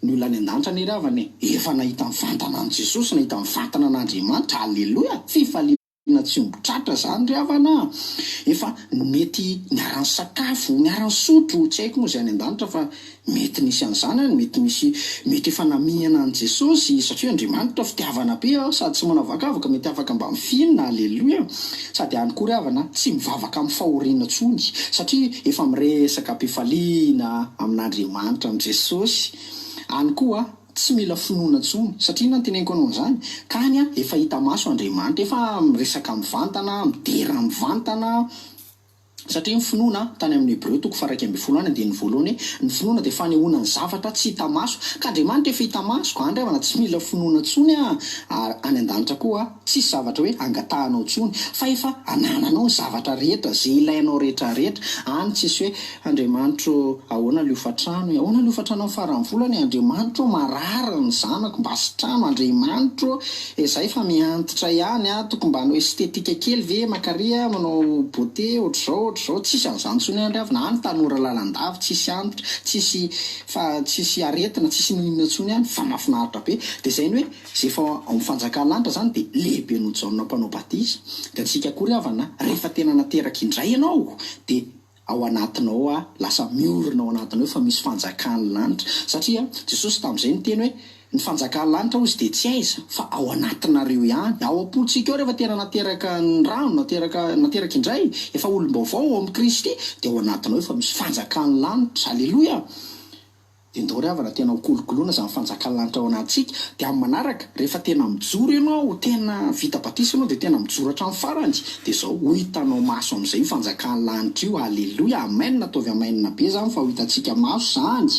ny olona any an-danitra ny ravana efa nahita mivantana an' Jesosy, nahita mivantana an'Andriamanitra, haleloia, fifaliana tena tsy ombotratra zany ry havana, efa mety niarany sakafo, niarany sotro, tsy haiko moa zay any an-danitra fa mety nisy an'izany any, mety efa namihana an' Jesosy satria Andriamanitra fitiavana be sady tsy manavakavaka, mety afaka mba mifinina. Aleloia. Sady any koa ry havana tsy mivavaka amin'ny fahoriana tsony satria efa miresaka am-pifaliana amin'Andriamanitra an' Jesosy. Any koa tsy mila finoana tsony satria na teneniko anao an'izany ka any efa hita maso Andriamanitra, efa miresaka mivantana, midera mivantana. Satria ny finoana tany amin'ny Hebreo 1:12 any andininy voalohany, ny finoana dia fanehoana ny zavatra tsy hita maso, ka Andriamanitra efa hita maso, ka andry havana tsy mila finoana tsony any an-danitra koa tsisy zavatra hoe angatahanao tsony, fa efa anananao ny zavatra rehetra zay ilainao rehetrarehetra. Any tsisy hoe Andriamanitra ahoana le hofatrano, ahoana le hofatrano amin'ny farany volany, Andriamanitra marara ny zanako mba sitrano, Andriamanitra izay fa miantitra ihany, tokony mba hanao estetika kely ve makaria, manao beauté ohatr'izao tsisy an'izany tsony andry avana. Any tanora lalandava, tsisy antitra, tsisy aretina, tsisy ninona tsony any, fa mahafinaritra be. Dia izay ny hoe zay efa ao amin'ny fanjakana lanitra zany dia lehibe noho Jaona mpanao batisa. Dia antsika koa ry havana rehefa tena nateraka indray ianao dia ao anatinao lasa miorina ao anatinao fa misy fanjakany lanitra, satria Jesosy tamin'izay ny teny hoe ny fanjakany lanitra ozy dia tsy aiza fa ao anatinareo ihany. Ao am-pontsika ao rehefa tena nateraka ny rano, nateraka indray, efa olom-baovao ao amin'ny Kristy, dia ao anatinao efa misy fanjakany lanitra. Aleloia. Dia ndao ry havana tena hokolokoloana izany fanjakany lanitra ao anatintsika. Dia amin'ny manaraka rehefa tena mijoro ianao, tena vita batisa ianao, dia tena mijoro hatramin'ny farany, dia izao ho hitanao maso amin'izay fanjakany lanitra io. Aleloia. Amen. Nataovy amainina be zany fa ho hitantsika maso zany.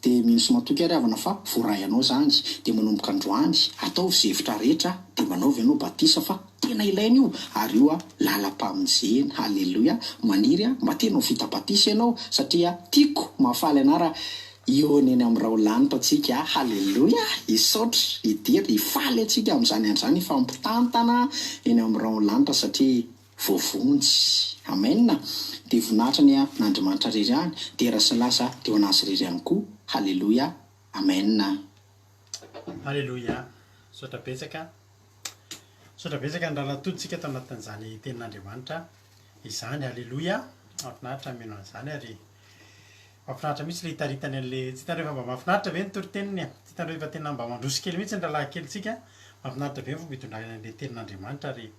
Dia minisy matoky ary havana fa voray anao zany, dia manomboka androany ataovy zevitra rehetra, dia manaovy ianao batisa fa tena ilaina io, ary io lalam-pamonjena. Aleloia. Maniry mba tena vita batisa ianao, satria tiako mahafaly anara iony eny amin'ny rao lanitra atsika. Aleloia. Isaotra, idiry, ifaly atsika amin'izany andr'izany, ifampitantana eny amin'ny rao lanitra satria voavonjy. Amen. Dia voninahitra ny n'Andriamanitra rery any, dia rasa lasa teo anazy rery any koa. Haleloia. Amen. Haleloia. Sotra betsaka ny rahalatoditsika tao anatin'izany tenin'Andriamanitra izany. Haleloia. Mahafinaritra mino an'izany, ary mahafinaritra mihitsy le hitaritany an'le, tsy hitanao efa mba mahafinaritra ve ny toriteniny, tsy hitanao efa tena mba mandroso kely mihitsy ny rahalahy-kelitsika. Mahafinaritra be ny fomba hitondrana an'le tenin'Andriamanitra, ary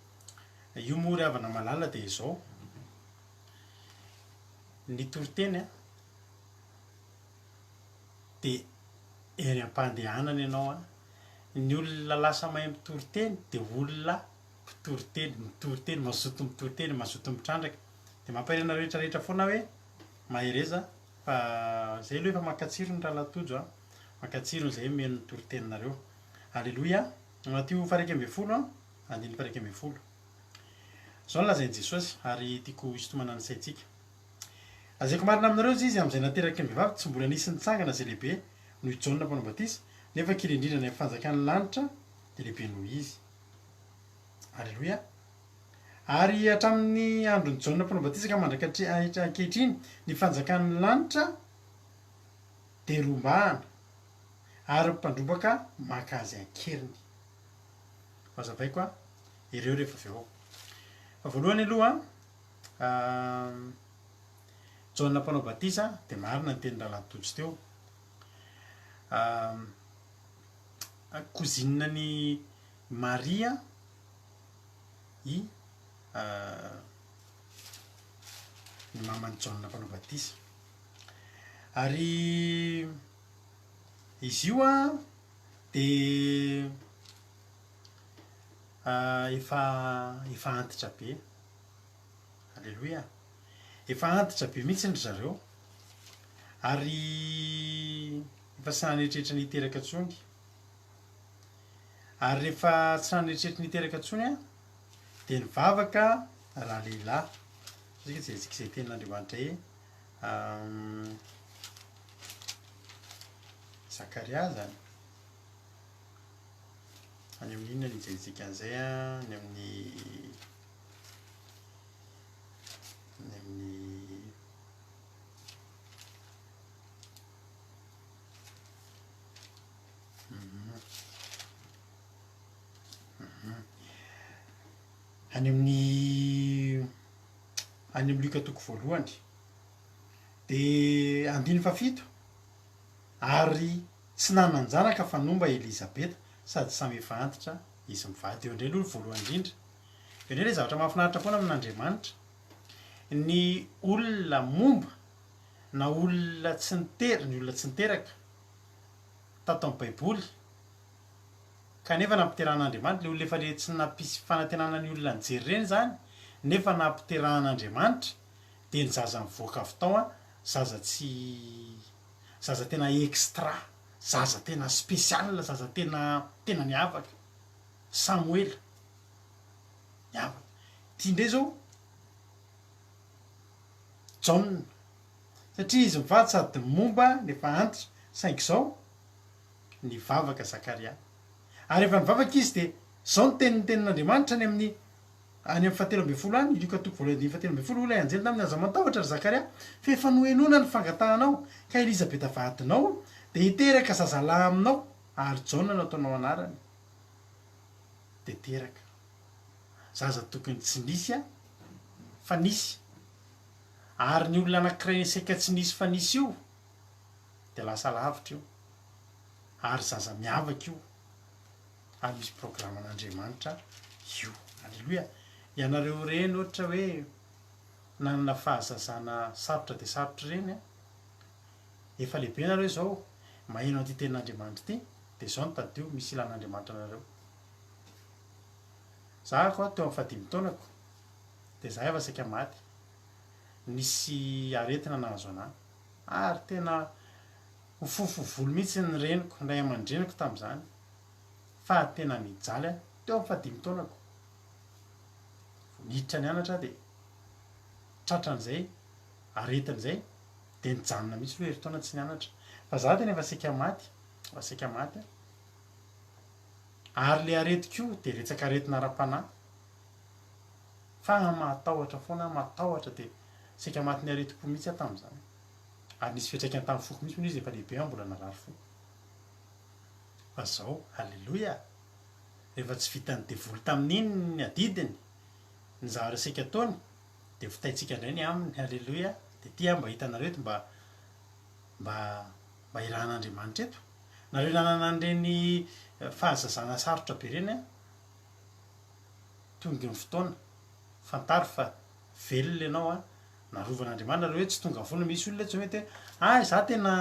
io moa ry havana malala dia izao ny toriteny dia ery am-pandehanana ianao ny olona lasa mahay mitoriteny dia olona mitoriteny, mazoto mitoriteny, mazoto mitrandraka. Dia mampairana rehetrarehetra foana hoe mahereza fa zay aloha efa makatsiro ny rahalatojo makatsiro n'izay meno ny toriteninareo. Aleloia. Anatio 1:20 andiny 1:20 zao lazain'i Jesosy, ary tiako hisintomana ny saintsika. Azaiko marina aminareo izy amin'izay nateraky ny vehivavy tsy mbola nisy nitsangana izay lehibe noho Jaona mpanao batisa, nefa kely indrindra ny fanjakany lanitra dia lehibe noho izy. Aleloia. Ary hatramin'ny andron'ny Jaona mpanao batisa ka mandraka ankehitriny ny fanjakany lanitra dia rombahana ary mpandrobaka maka azy ankeriny. Fazavaiko ireo rehefa avy ao. Fa voalohany aloha Jaona mpanao batisa dia marina ny tenin rahalatoditsy teo. Kozinina ny Maria ny mamany Jaona mpanao batisa, ary izy io dia efa antitra be. Aleloia. Efa antitra be mihitsy ny zareo, ary efa tsy nanieritreritra niteraka intsony, ary rehefa tsy nanieritreritra niteraka intsony dia nivavaka raha lehilahy. Satria izay tenin'Andriamanitra hoe Zakaria zany, any amin'ny inona ny ijerijika an'izay ny amin'ny any amin'ny Luka toko voalohany de andiny fafito ary tsy nananjanaka fa nomba Elizabeta sady samy efa antitra izy mivady eo indray aloha voalohany indrindra eo indray le zavatra mahafinaritra foana amin'Andriamanitra ny olona momba na olona tsy niteraka tato amin'ny baiboly kanefa nampiterahan'Andriamanitra le olona efa le tsy nampisy fanantenana ny olona nijery ireny zany nefa nampiterahan'Andriamanitra de ny zaza mivoaka avy tao zaza tena extra, zaza tena spécial, zaza tena miavaka, Samuel miavaka. Ty ndray zao John satria izy mivady sady momba nefa antitra saingy zao nivavaka Zakaria ary efa nivavaka izy de zao ny tenin'Andriamanitra any amin'ny fahatelo ambin'ny folo any Luka toko voalohany fahatelo ambin'ny folo olay anjely tamin'ny aza matahotra ry Zakaria fa efa noenona ny fangatahanao ka Elizabeta vadinao de hiteraka zazalahy aminao ary Jaona no ataonao anarany de teraka zaza tokony tsy nisy fa nisy ary ny olona anankiray saika tsy nisy fa nisy io de lasa lavitra io ary zaza miavaka io ary misy programan'Andriamanitra io. Alleluia. Ianareo reny ohatra hoe nanana fahazazana sarotra de sarotra reny efa lehibe nareo zao maheno an'ity tenin'Andriamanitra ty de zao no tadio misy ilan'Andriamanitra nareo. Za koa teo amin'ny fahadimy taonako de za efa saika maty nisy aretina nahazo anahy ary tena fofovolo mihitsy ny reniko ndray aman-dreniko tamin'izany fa tena nijaly teo amin'ny fahadimy taonako niditra nianatra de tratran'izay aretin'izay de nijanona mihitsy hoe herintaona tsy nianatra fa za tena efa saika maty ary le aretiko io de retsaka aretina ara-panahy fa matahotra foana matahotra de saika maty ny aretiko mihitsy tamin'izany ary nisy fiantraikany tamin'ny foko mihitsy izy efa lehibe mbola narary fo fa zao alleluia rehefa tsy vitany devoly tamin'iny ny adidiny ny zavatra saika taony de fitaitsika indray ny aminy. Alleluia. De ty mba hitanareo eto mba ilan'Andriamanitra eto nareo nanana an'ireny fahazazana sarotra be reny tonga ny fotoana fantaro fa velona ianao narovan'Andriamanitra nareo hoe tsy tonga foana misy olona tsy mety hoe za tena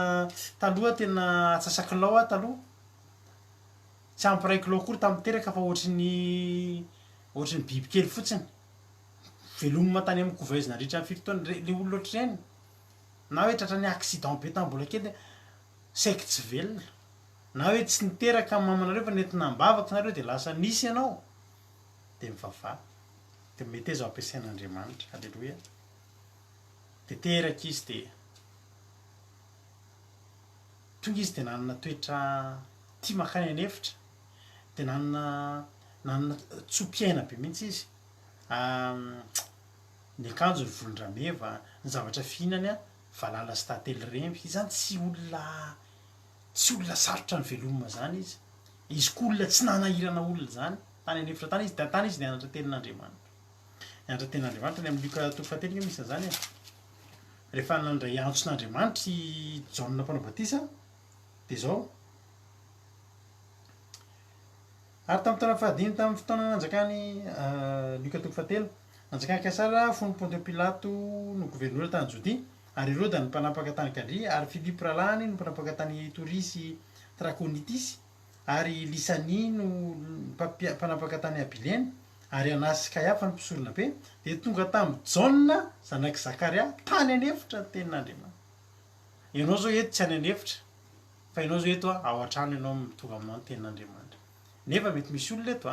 taloha tena atsasakilao taloha tsy ampiraikilao akory tamin'ny teraka fa ohatry ny bibikely fotsiny velomina tany amin'ny couveuse nandritra ny fitotoana le olona ohatr'ireny na hoe tratra ny accident be tambola kely saika tsy velona na hoe tsy niteraka amin'ny mamanareo fa nentina mbavaka nareo de lasa nisy ianao de mivavaha de mety zao ampiasain'Andriamanitra. Alleluia. De teraka izy de tonga izy de nanana toetra tia makany anefitra de nanana tso-piaina be mihitsy izy ny akanjo ny volondrameva ny zavatra fihinany valala sy tantely remby izy zany tsy olona sarotra ny velomina zany izy ko olona tsy nanahirana olona zany tany anefitra tany izy de tany izy nianatra tenin'Andriamanitra ny amin'ny Luka toko fahatelo io misy zany rehefa nandray antson'Andriamanitra i Jaona mpanao batisa de zao ary tamin'ny taona fahadimy tamin'ny fotoana nanjakany Luka toko fahatelo nanjakany Kaisara fony Ponte Pilato no gouvernement tany Jodia ary Herode no mpanapaka tany Galily ary Philippe Ralany no mpanapaka tany Torisy Trachonitis ary Lisany no mpanapaka tany Abileny ary Anasy Kayafa ny mpisorona be de tonga tamin'ny Jaona zanaky Zakaria tany anefitra tenin'Andriamanitra. Ianao zao eto tsy any anefitra fa ianao zao eto ao an-trano ianao mitonga aminao ny tenin'Andriamanitra nefa mety misy olona eto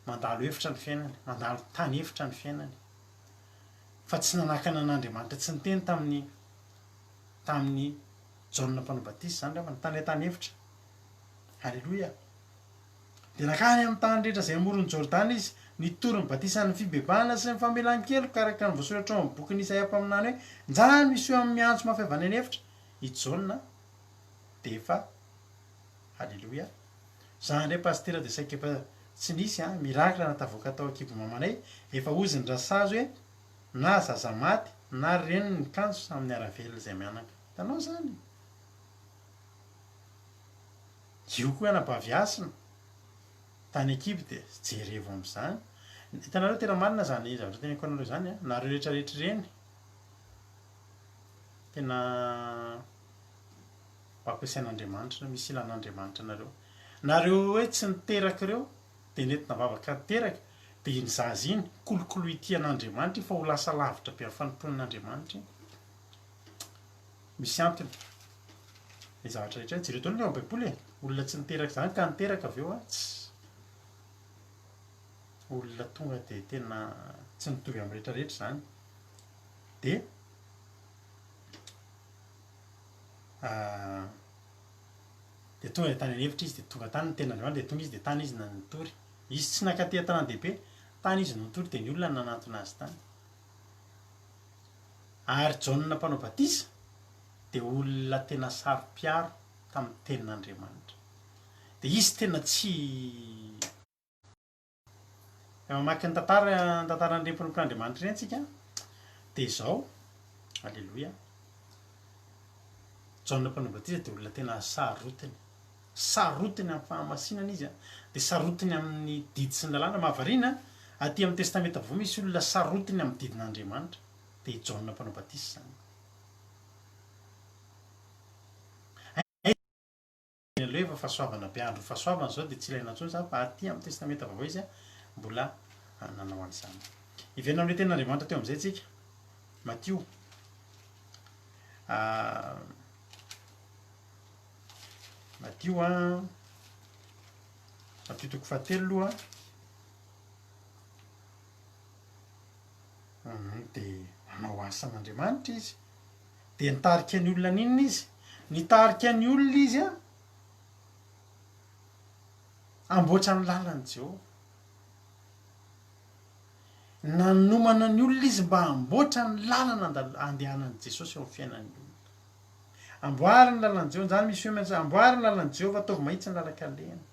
mandalo efitra ny fiainany mandalo tany efitra ny fiainany fa tsy nanakana an'Andriamanitra tsy niteny tamin'ny Jaona mpanao batisa zany rehefa tany tany efitra. Alleluia. De nakany amin'ny tany rehetra zay amoron'ny Jordana izy nitoro ny batisany fibebahana sy ny famelan-kelo karaka ny voasoratra ao amin'ny bokin'ny Isaia mpaminany hoe njany misy eo amin'ny miantso mahafiavana ny efitra i Jaona de efa alleluia. Za ndray pastera de saika tsy nisy a mirakla natavoaka tao akibo mamanay efa ozy ny rasazy hoe na zaza maty na reny ny kanso samin'ny aravelona zay mianaka tanao zany io koa anabaviasina tany ekiby de jerevo am'izany hitanareo tena marina zany zavatra tenako anareo zany a nareo rehetrarehetra reny tena fampiasain'Andriamanitra misy ilan'Andriamanitra nareo hoe tsy niteraka ireo de nentina vavaka teraka de iny zaza iny kolokolo ity an'Andriamanitra fa ho lasa lavitra be amin'ny fanomponan'Andriamanitra misy antony ny zavatra rehetra jereo tao ny baiboly e olona tsy niteraka zany ka niteraka avy eo a tsy olona tonga de tena tsy nitovy amin'ny rehetrarehetra zany de de tonga de tany an'hevitra izy de tonga tany ny tena androany de tonga izy de tany izy nanotory izy tsy nakatea tanàn-dehibe tany izy notory de ny olona nanantona azy tany ary Jaona mpanao batisa de olona tena saro-piaro tamin'ny tenin'Andriamanitra de izy tena tsy mamaky ny tantaran'ireny mpanompon'Andriamanitra ireny tsika de zao alleloia Jaona mpanao batisa de olona tena sarotiny amin'ny fahamasinana izy a de sarotiny amin'ny didy sy ny lalàna mahavariana aty amin'ny testamenta vaovao misy olona sarotiny amin'ny didin'Andriamanitra de Jaona mpanao batisa zany aloha efa fahasoavana be andro fahasoavana zao de tsy ilaina intsony zany fa aty amin'ny testamenta vaovao izy a mbola nanao an'izany iverina amin'ilay tenin'Andriamanitra teo am'izay tsika Matthieu Matthieu Matthieu toko fahatelo aloha de manao asan'Andriamanitra izy de nitarika ny olona n'inona izy nitarika ny olona izy a amboatra ny lalany Jehova nanomana ny olona izy mba amboatra ny lalana andehanan'i Jesosy eo amin'ny fiainan'ny olona amboary ny lalany Jehova zany misy hoe maintsy amboary ny lalany Jehova ataovy mahitsy ny lalaka-lena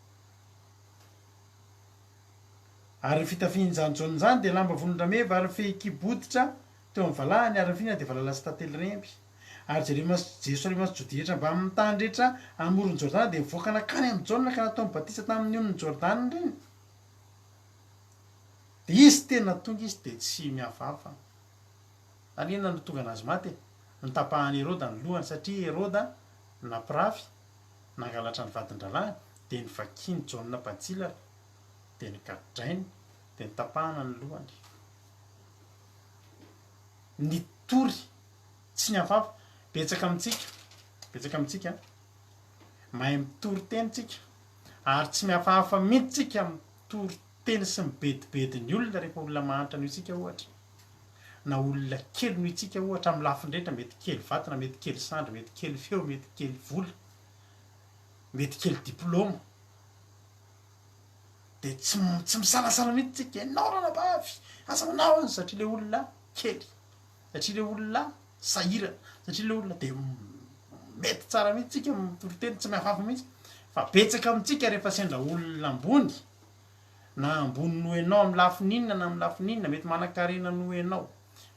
ary fitafian'izany Jaona zany de lamba volon-drameva ary fehi-kiboditra teo amin'ny valahany ary fina de valala sy tantely remby ary Jerosalema sy Jody rehetra mba amin'ny tany rehetra amoron'ny Jordana de nivoaka nakany amin'ny Jaona ka nataony batisa tamin'ny onon'ny Jordana reny de izy tena tonga izy de tsy mihafahafa alina no tonga anazy maty nitapahany Heroda ny lohany satria Heroda nampirafy nangalatra ny vadin-dralahy de nivakiny Jaona Bantsilaka de nikadrainy de nitapahana ny lohany nitory tsy nihafahafa betsaka amintsika mahay mitory teny tsika ary tsy mihafahafa mihitsy tsika mitory teny sy mibedibedy ny olona rehefa olona mahantra noho itsika ohatra na olona kely noho itsika ohatra amin'ny lafindrehetra mety kely vatana mety kely sandry mety kely feo mety kely vola mety kely diplôma de tsy misalasala mihitsy tsika ianao ranabavy asa manao azy satria le olona kely satria le olona sahira satria le olona de mety tsara mihitsy tsika mitory teny tsy mihafahafa mihitsy fa betsaka amintsika rehefa sendra olona ambony na ambony noho ianao amin'ny lafininona na amin'ny lafininona mety manan-karena noho ianao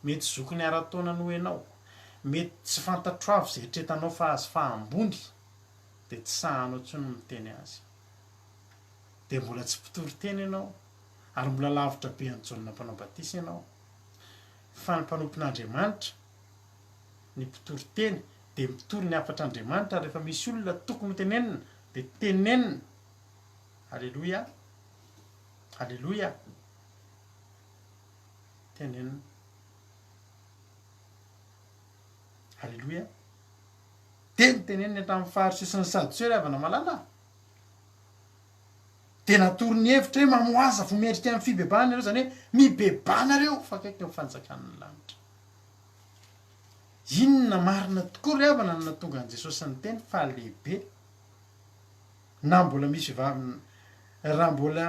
mety zokony ara-taona noho ianao mety tsy fantatro avy zay tretranao fa azy fa ambony de tsy sahanao intsony miteny azy de mbola tsy mpitory teny ianao ary mbola lavitra be any Jaona mpanao batisa ianao fa ny mpanompon'Andriamanitra ny mpitory teny de mitory ny hafatra Andriamanitra rehefa misy olona tokony ho tenenina de tenenina alleloia alleloia tenenina alleloia tenenina hatramin'ny faharoso sy ny sadoseo ry havana malala de natory ny hevitra hoe mamoaza vomerika amin'ny fibebahana nareo zany hoe mibebanareo fa akaiky ny fanjakan'ny lanitra inona marina tokoa ry havana na tonga an' Jesosy ny teny fa lehibe na mbola misy vehivavy raha mbola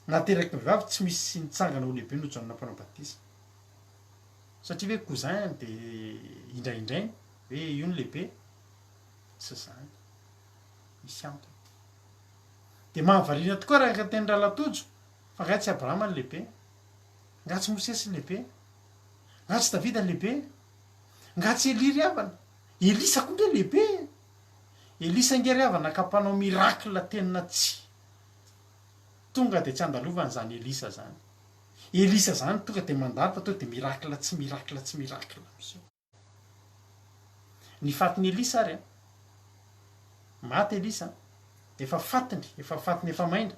nateraky vehivavy tsy misy nitsangana ho lehibe no Jaona mpanao batisa satria hoe cousin de indraindray hoe io ny lehibe tsy zany misy antony de mahavariana tokoa raha teny Ralatojo fa nga tsy Abrahama ny lehibe, nga tsy Mosesy ny lehibe, nga tsy Davida ny lehibe, nga tsy Eli ry havana, Elisa koa nge lehibe. Elisa nge ry havana ka mpanao miracle tena tsy tonga de tsy andalovana zany Elisa zany. Elisa zany tonga de mandalo fa tonga de miracle tsy miracle tsy miracle am'zao. Ny fatiny Elisa ary maty Elisa de efa fatiny efa maina.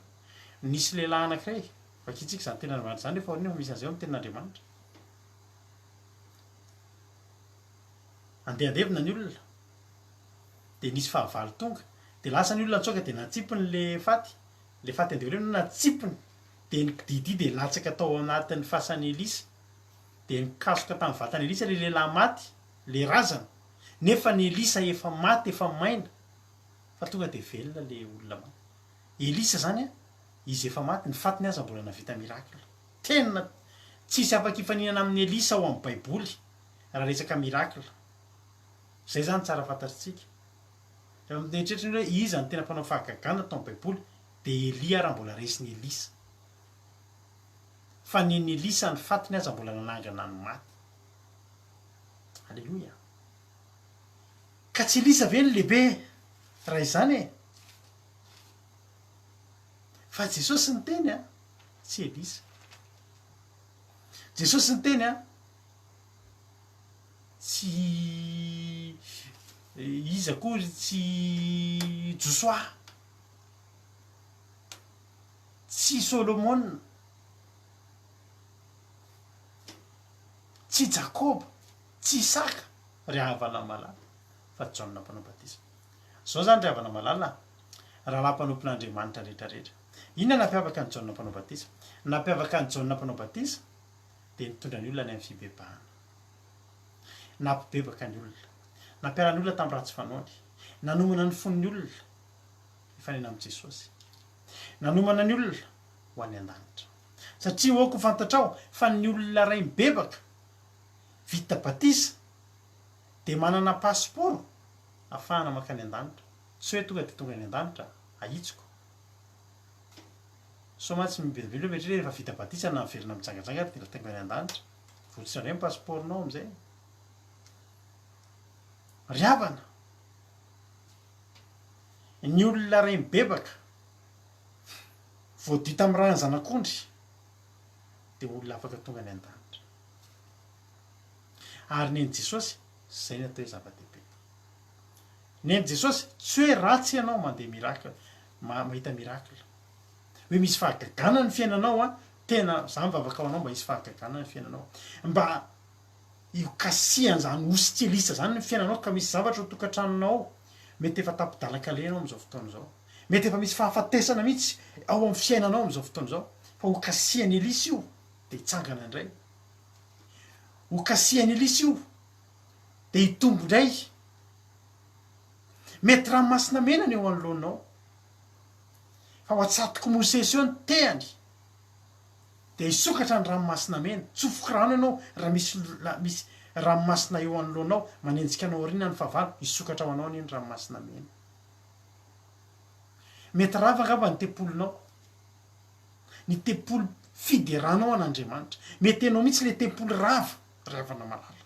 Nisy lehilahy anankiray vakitsika zany ten'Andriamanitra zany rehefa orinio misy an'izay amin'ny tenin'Andriamanitra. Andehandevina ny olona de nisy fahavalo tonga de lasa ny olona nitsoaka de natsipiny le faty andeha horenao natsipiny de nididy de latsaka tao anatin'ny fasan'ny Elisa de nikasoka tamin'ny vatany Elisa le lehilahy maty le razana nefa ny Elisa efa maty efa maina fa tonga de velona le olona maty. Elisa zany izy efa maty ny fatiny aza mbola navita miracle tena tsisy afaka hifaninana amin'ny Elisa ao amin'ny baiboly raha resaka miracle. Zay zany tsara fantatritsika. Eritreretra hoe iza ny tena mpanao fahagagana tao amin'ny baiboly de Elia raha mbola resiny Elisa fa ny Elisa ny fatiny aza mbola nanangana ny maty. Alleluia. Ka tsy Elisa ve ny lehibe raha izany fa Jesosy ny teny tsy Elisa. Jesosy ny teny tsy iza kory tsy Joshua, tsy Solomon, tsy Jacob, tsy Isaka ry havana malala fa Jaona mpanao batisa. Zao zany ry havana malala raha mpanompon'Andriamanitra rehetrarehetra. Inona nampiavaka ny Jaona mpanao batisa? Nampiavaka ny Jaona mpanao batisa de nitondra ny olona ny amin'ny fibebahana. Nampibebaka ny olona, nampiarany olona tamin'ny ratsy fanoany, nanomana ny fon'ny olona hifanena amin'ny Jesosy, nanomana ny olona ho any an-danitra. Satria hoako fantatrao fa ny olona ray mibebaka vita batisa de manana passeport ahafahana makany an-danitra. Tsy hoe tonga de tonga any an-danitra ahitsiko. So matsy mibedibedy hoe rehefa vita batisa na velona mitsangajanga de tonga any an-danitra. Votsitra indray ny passeportnao am'izay. Ry havana, ny olona ray mibebaka voadita amin'ny rano zanak'ondry de olona afaka tonga any an-danitra. Ary neny Jesosy zay ny atao hoe zava-dehibe. Neny Jesosy tsy hoe ratsy ianao mandeha miracle mahita miracle. Hoe misy fahagagana ny fiainanao tena za mivavaka ao anao mba hisy fahagagana ny fiainanao. Mba io kasihan zany osy tsy Elisa zany ny fiainanao ka misy zavatra ho tokantranonao mety efa tapidalaka lenao am'izao fotoana zao. Mety efa misy fahafatesana mihitsy ao amin'ny fiainanao am'izao fotoana zao. Fa ho kasihan'ny Elisa io de hitsangana indray. Ho kasihan'ny Elisa io de hitombo indray. Mety ranomasina mena ny eo anoloanao. Fa ho atsatoky Mosesy eo ny tehany de hisokatra ny ranomasina mena. Tsofoky rano ianao raha misy ranomasina eo anoloanao manenjika anao aoriana ny fahavalo hisokatra ho anao ny ranomasina mena. Mety rava angamba ny tempolonao, ny tempolo fideranao an'Andriamanitra. Mety enao mihitsy le tempolo rava ry havana malala.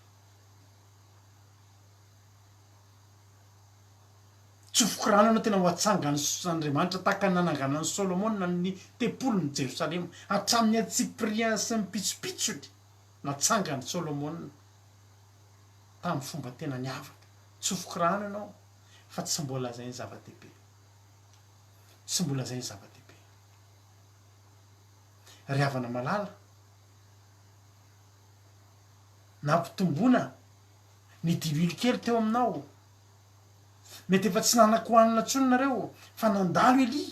Tsofoky rano ianao tena ho atsangany Andriamanitra tahaka nananganan'ny Solomon ny tempolon'ny Jerosalema hatramin'ny Atsiprian sy ny pitsopitsony natsangany Solomon tamin'ny fomba tena niavaka. Tsofoky rano ianao fa tsy mbola zay ny zava-dehibe. Tsy mbola zay ny zava-dehibe. Ry havana malala, nampitombona ny dilily kely teo aminao. Mety efa tsy nanak hoanina tsony nareo fa nandalo Eli.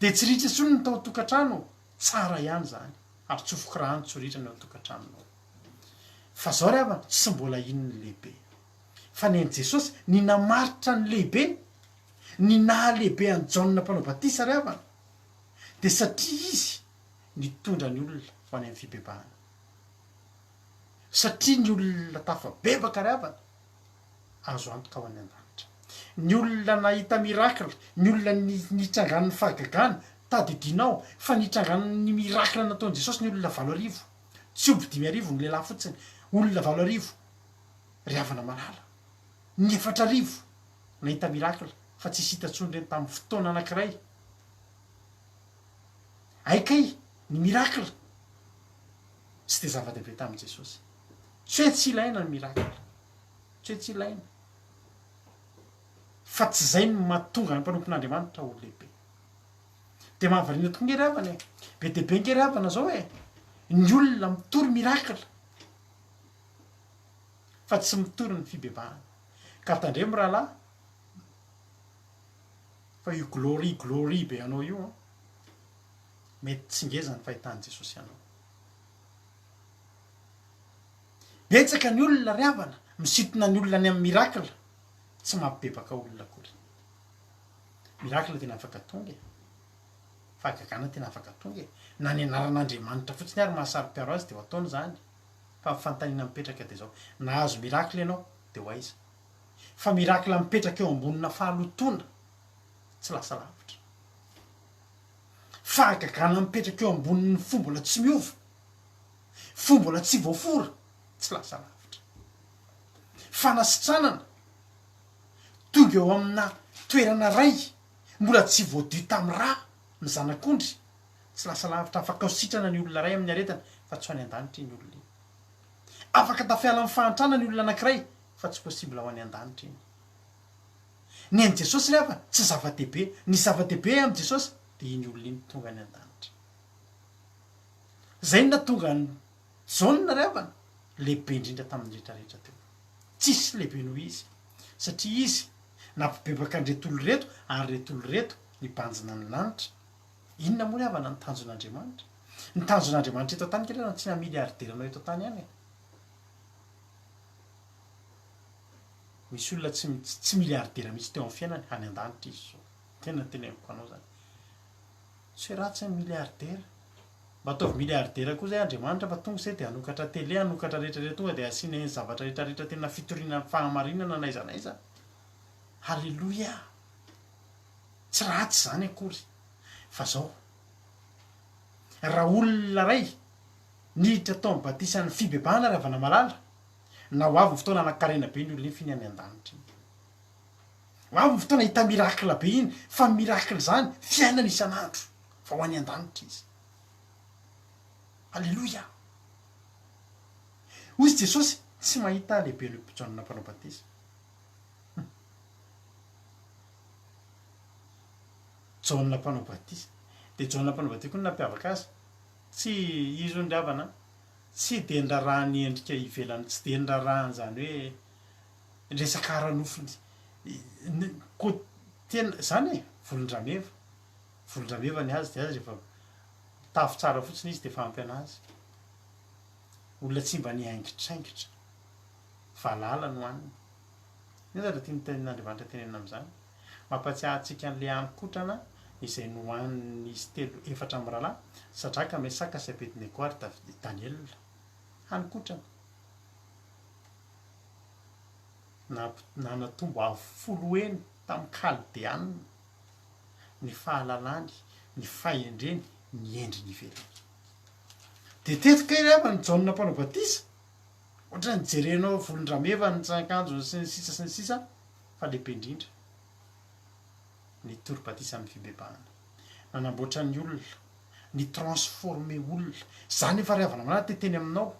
De tsy ritra tsony ny tao tokantrano, tsara ihany zany. Ary tsofoky rano tsy ritra ny ao tokantranonao. Fa zao ry havana tsy mbola ino ny lehibe. Fa neny Jesosy ny namaritra ny lehibe, ny nahalehibe any Jaona mpanao batisa ry havana. De satria izy nitondra ny olona ho any amin'ny fibebahana. Satria ny olona tafabebaka ry havana azo antoka ho any an-danitra. ny olona nahita mirakla ny olona nitrangan'ny fahagagana tadidinao fa nitrangan'ny mirakla nataon'i jesosy ny olona 8 tsy oby 5 ny lehilahy fotsiny olona 8 ry havana malala ny 4 nahita mirakla fa tsy hitantsony reny tamin'ny fotoana anankiray aikay ny mirakla tsy de zava-dehibe tamin'i jesosy tsy hoe tsy ilaina ny mirakla tsy hoe tsy ilaina fa tsy zay ny mahatonga ny mpanompon'Andriamanitra ho lehibe de mahavarina tonga ery havana be dehibe ngery havana zao hoe ny olona mitory mirakla fa tsy mitory ny fibebahana ka tandremo rahalahy fa io glory be anao io mety tsy ngeza ny fahitany Jesosy anao betsaka ny olona ry havana misintona ny olona ny amin'ny mirakla tsy mampibebaka olona akory mirakla tena afaka tonga fahagagana tena afaka tonga na ny anaran'Andriamanitra fotsiny ary mahasarym-piaro azy de ho ataony zany fa mifantanina mipetraka de zao nahazo mirakla ianao de ho aiza fa mirakla mipetraka eo ambonina fahalotona tsy lasa lavitra fahagagana mipetraka eo ambonin'ny fombola tsy miova fombola tsy voafora tsy lasa lavitra fanasitranana tonga eo amina toerana ray mbola tsy voadio tamin'ny raha ny zanak'ondry tsy lasa lavitra afaka ho sitrana ny olona ray amin'ny aretana fa tsy ho any an-danitra iny olona iny afaka tafiala amin'ny fahantrana ny olona anankiray fa tsy possible ho any an-danitra iny ny an'i Jesosy rehefa tsy zava-dehibe ny zava-dehibe amin'i Jesosy de iny olona iny tonga any an-danitra zay na tonga ny jaune rehefa lehibe indrindra tamin'ny rehetrarehetra teo tsisy lehibe noho izy satria izy nampibebaka an'retolo reto ary retolo reto nibanjina ny lanitra inona moa rehavana ny tanjon'Andriamanitra ny tanjon'Andriamanitra eto tany kerana tsy namiliarderanao eto tany any misy olona tsy miliardera mihitsy teo amin'ny fiainany any an-danitra izy zao tena teneniko anao zany tsy ratsy ny miliardera mba ataovy miliardera koa zay Andriamanitra fa tonga zay de anokatra tele anokatra rehetrarehetra tonga de asiana ny zavatra rehetrarehetra tena fitoriana fahamarinana naizanaiza halleloia tsy ratsy zany akory fa zao raha olona ray niditra tao mibatisan'ny fibebahana ry havana malala na ho avy fotoana anakarena be ny olona iny finy any an-danitra iny ho avy fotoana hita mirakla be iny fa mirakla zany fiainana isan'andro fa ho any an-danitra izy halleloia hozy Jesosy tsy mahita lehibe ny mpijanona mpanao batisa jauna mpanao batisa de jauna mpanao batisa koa nampiavaka azy tsy izy ny ravana tsy de ndrarahany endrika ivelany tsy de ndrarahany zany hoe resaka ara-nofony ko tena zany volondrameva ny azy de azy rehefa tafy tsara fotsiny izy de fampy anazy olona tsy mba niaingitraingitra valala no aniny nezatra tia niten'Andriamanitra tenenina am'zany mampatsiahy antsika an'le haninkotrana izay nohaniny izy 4 amin'ny rahalahy Sadraka Mesaka sy Abednego ary Daniel haninkotrana nanatombo avo 10 tamin'ny Kaldeanina ny fahalalany ny fahendreny ny endriny ivelany de tetika rehefa ny jauna mpanao batisa ohatra ny jerenao volondrameva ny tsankanjo sy ny sisa fa lehibe indrindra ny tory batisa amin'ny fibebahana nanamboatra ny olona ny transforme olona zany efa ry havana malala teteny aminao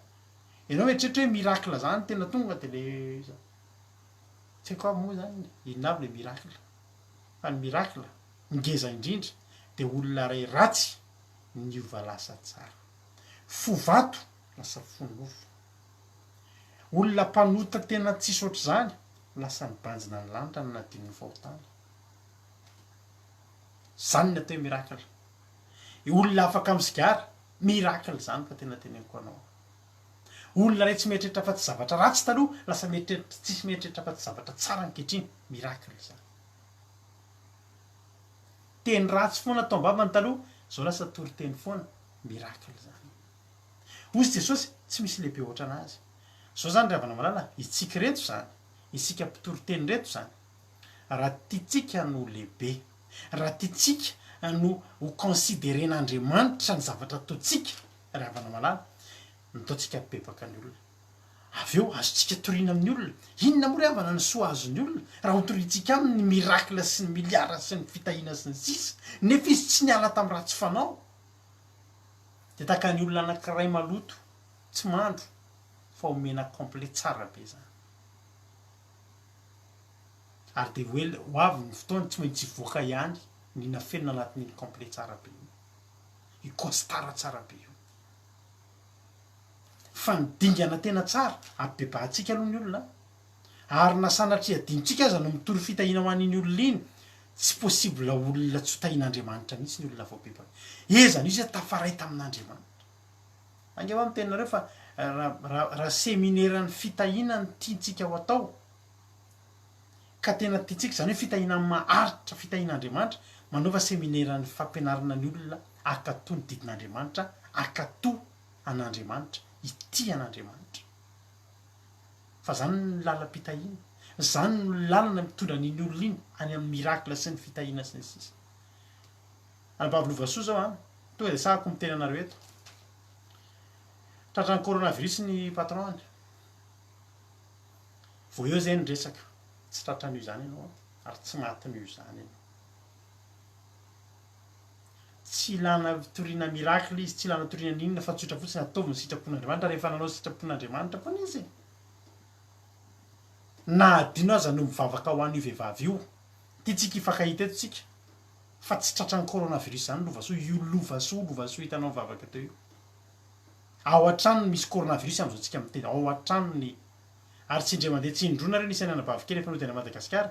ianao eritretra hoe mirakla zany tena tonga de le tsy haiko aby moa zany inona avy le mirakla fa ny mirakla ngeza indrindra de olona ray ratsy niova lasa tsara fovato lasa fonofo olona mpanota tena tsisy ohatr' zany lasa nibanjina ny lanitra ny nadin'ny fahotana zany ny atao hoe mirakla olona afaka misigara mirakla zany fa tena teneniko anao olona ray tsy mieritreritra fa tsy zavatra ratsy taloha lasa mieritreritra tsisy mieritreritra fa tsy zavatra tsara ankehitriny mirakla zany teny ratsy foana tao ambavany taloha zao lasa tory teny foana mirakla zany hozy Jesosy tsy misy lehibe ohatra anazy zao zany ry havana malala isika reto zany isika mpitory teny reto zany raha tiatsika no lehibe, raha tiatsika no ho consideren'Andriamanitra ny zavatra ataotsika ry havana malala, nataotsika bebaka ny olona. Avy eo azotsika toriana amin'ny olona. Inona moa ry havana ny soa azony olona raha hotoritsika aminy ny mirakla sy ny miliara sy ny fitahina sy ny sisa, nefa izy tsy niala tamin'ny ratsy fanao. De tahaka ny olona anankiray maloto tsy mandro fa omena complet tsara be zany. Ary de ho avy ny fotoany tsy maintsy voaka ihany nina felona anatin'iny complet tsara be io, i costara tsara be io. Fa ny dingana tena tsara ampibebahantsika aloha ny olona, ary na sanatria adinontsika aza no mitory fitahina ho an'iny olona iny, tsy possible olona tsy hotahin'Andriamanitra mihitsy ny olona voabebaka. Ezany izy tafaray tamin'Andriamanitra. Ange ho tenareo fa raha seminaire-ny fitahina ny tiantsika ho atao, ka tena tiantsika zany hoe fitahina maharitra fitahin'Andriamanitra, manaova seminaire-ny fampianarana ny olona akatoa ny didin'Andriamanitra, akatoa an'Andriamanitra, ity an'Andriamanitra. Fa zany ny lalam-pitahina, zany no lalana mitondra n'iny olona iny any amin'ny mirakla sy ny fitahina sy ny sisa. Any Bavolovasoa zao tonga de sahako miteny anareo eto. Tratran'ny coronavirus ny patron-any. Vao eo zay ny resaka, tsy tratran'io zany ianao, ary tsy matin'io zany ianao. Tsy ilana toriana mirakla izy, tsy ilana toriana n'inona fa tsotra fotsiny ataovy ny sitrapon'Andriamanitra. Rehefa nanao sitrapon'Andriamanitra fa izy na adino aza no mivavaka ho an'io vehivavy io, tiatsika hifankahita eto tsika, fa tsy tratran'ny coronavirus zany lovasoa, io lovasoa hitanao mivavaka teo io. Ao an-trano misy coronavirus am'izao tsika miteny, ao an-tranony. Ary tsy indray mandeha tsy indrona reny isany anabavy kely efa nodena Madagasikara.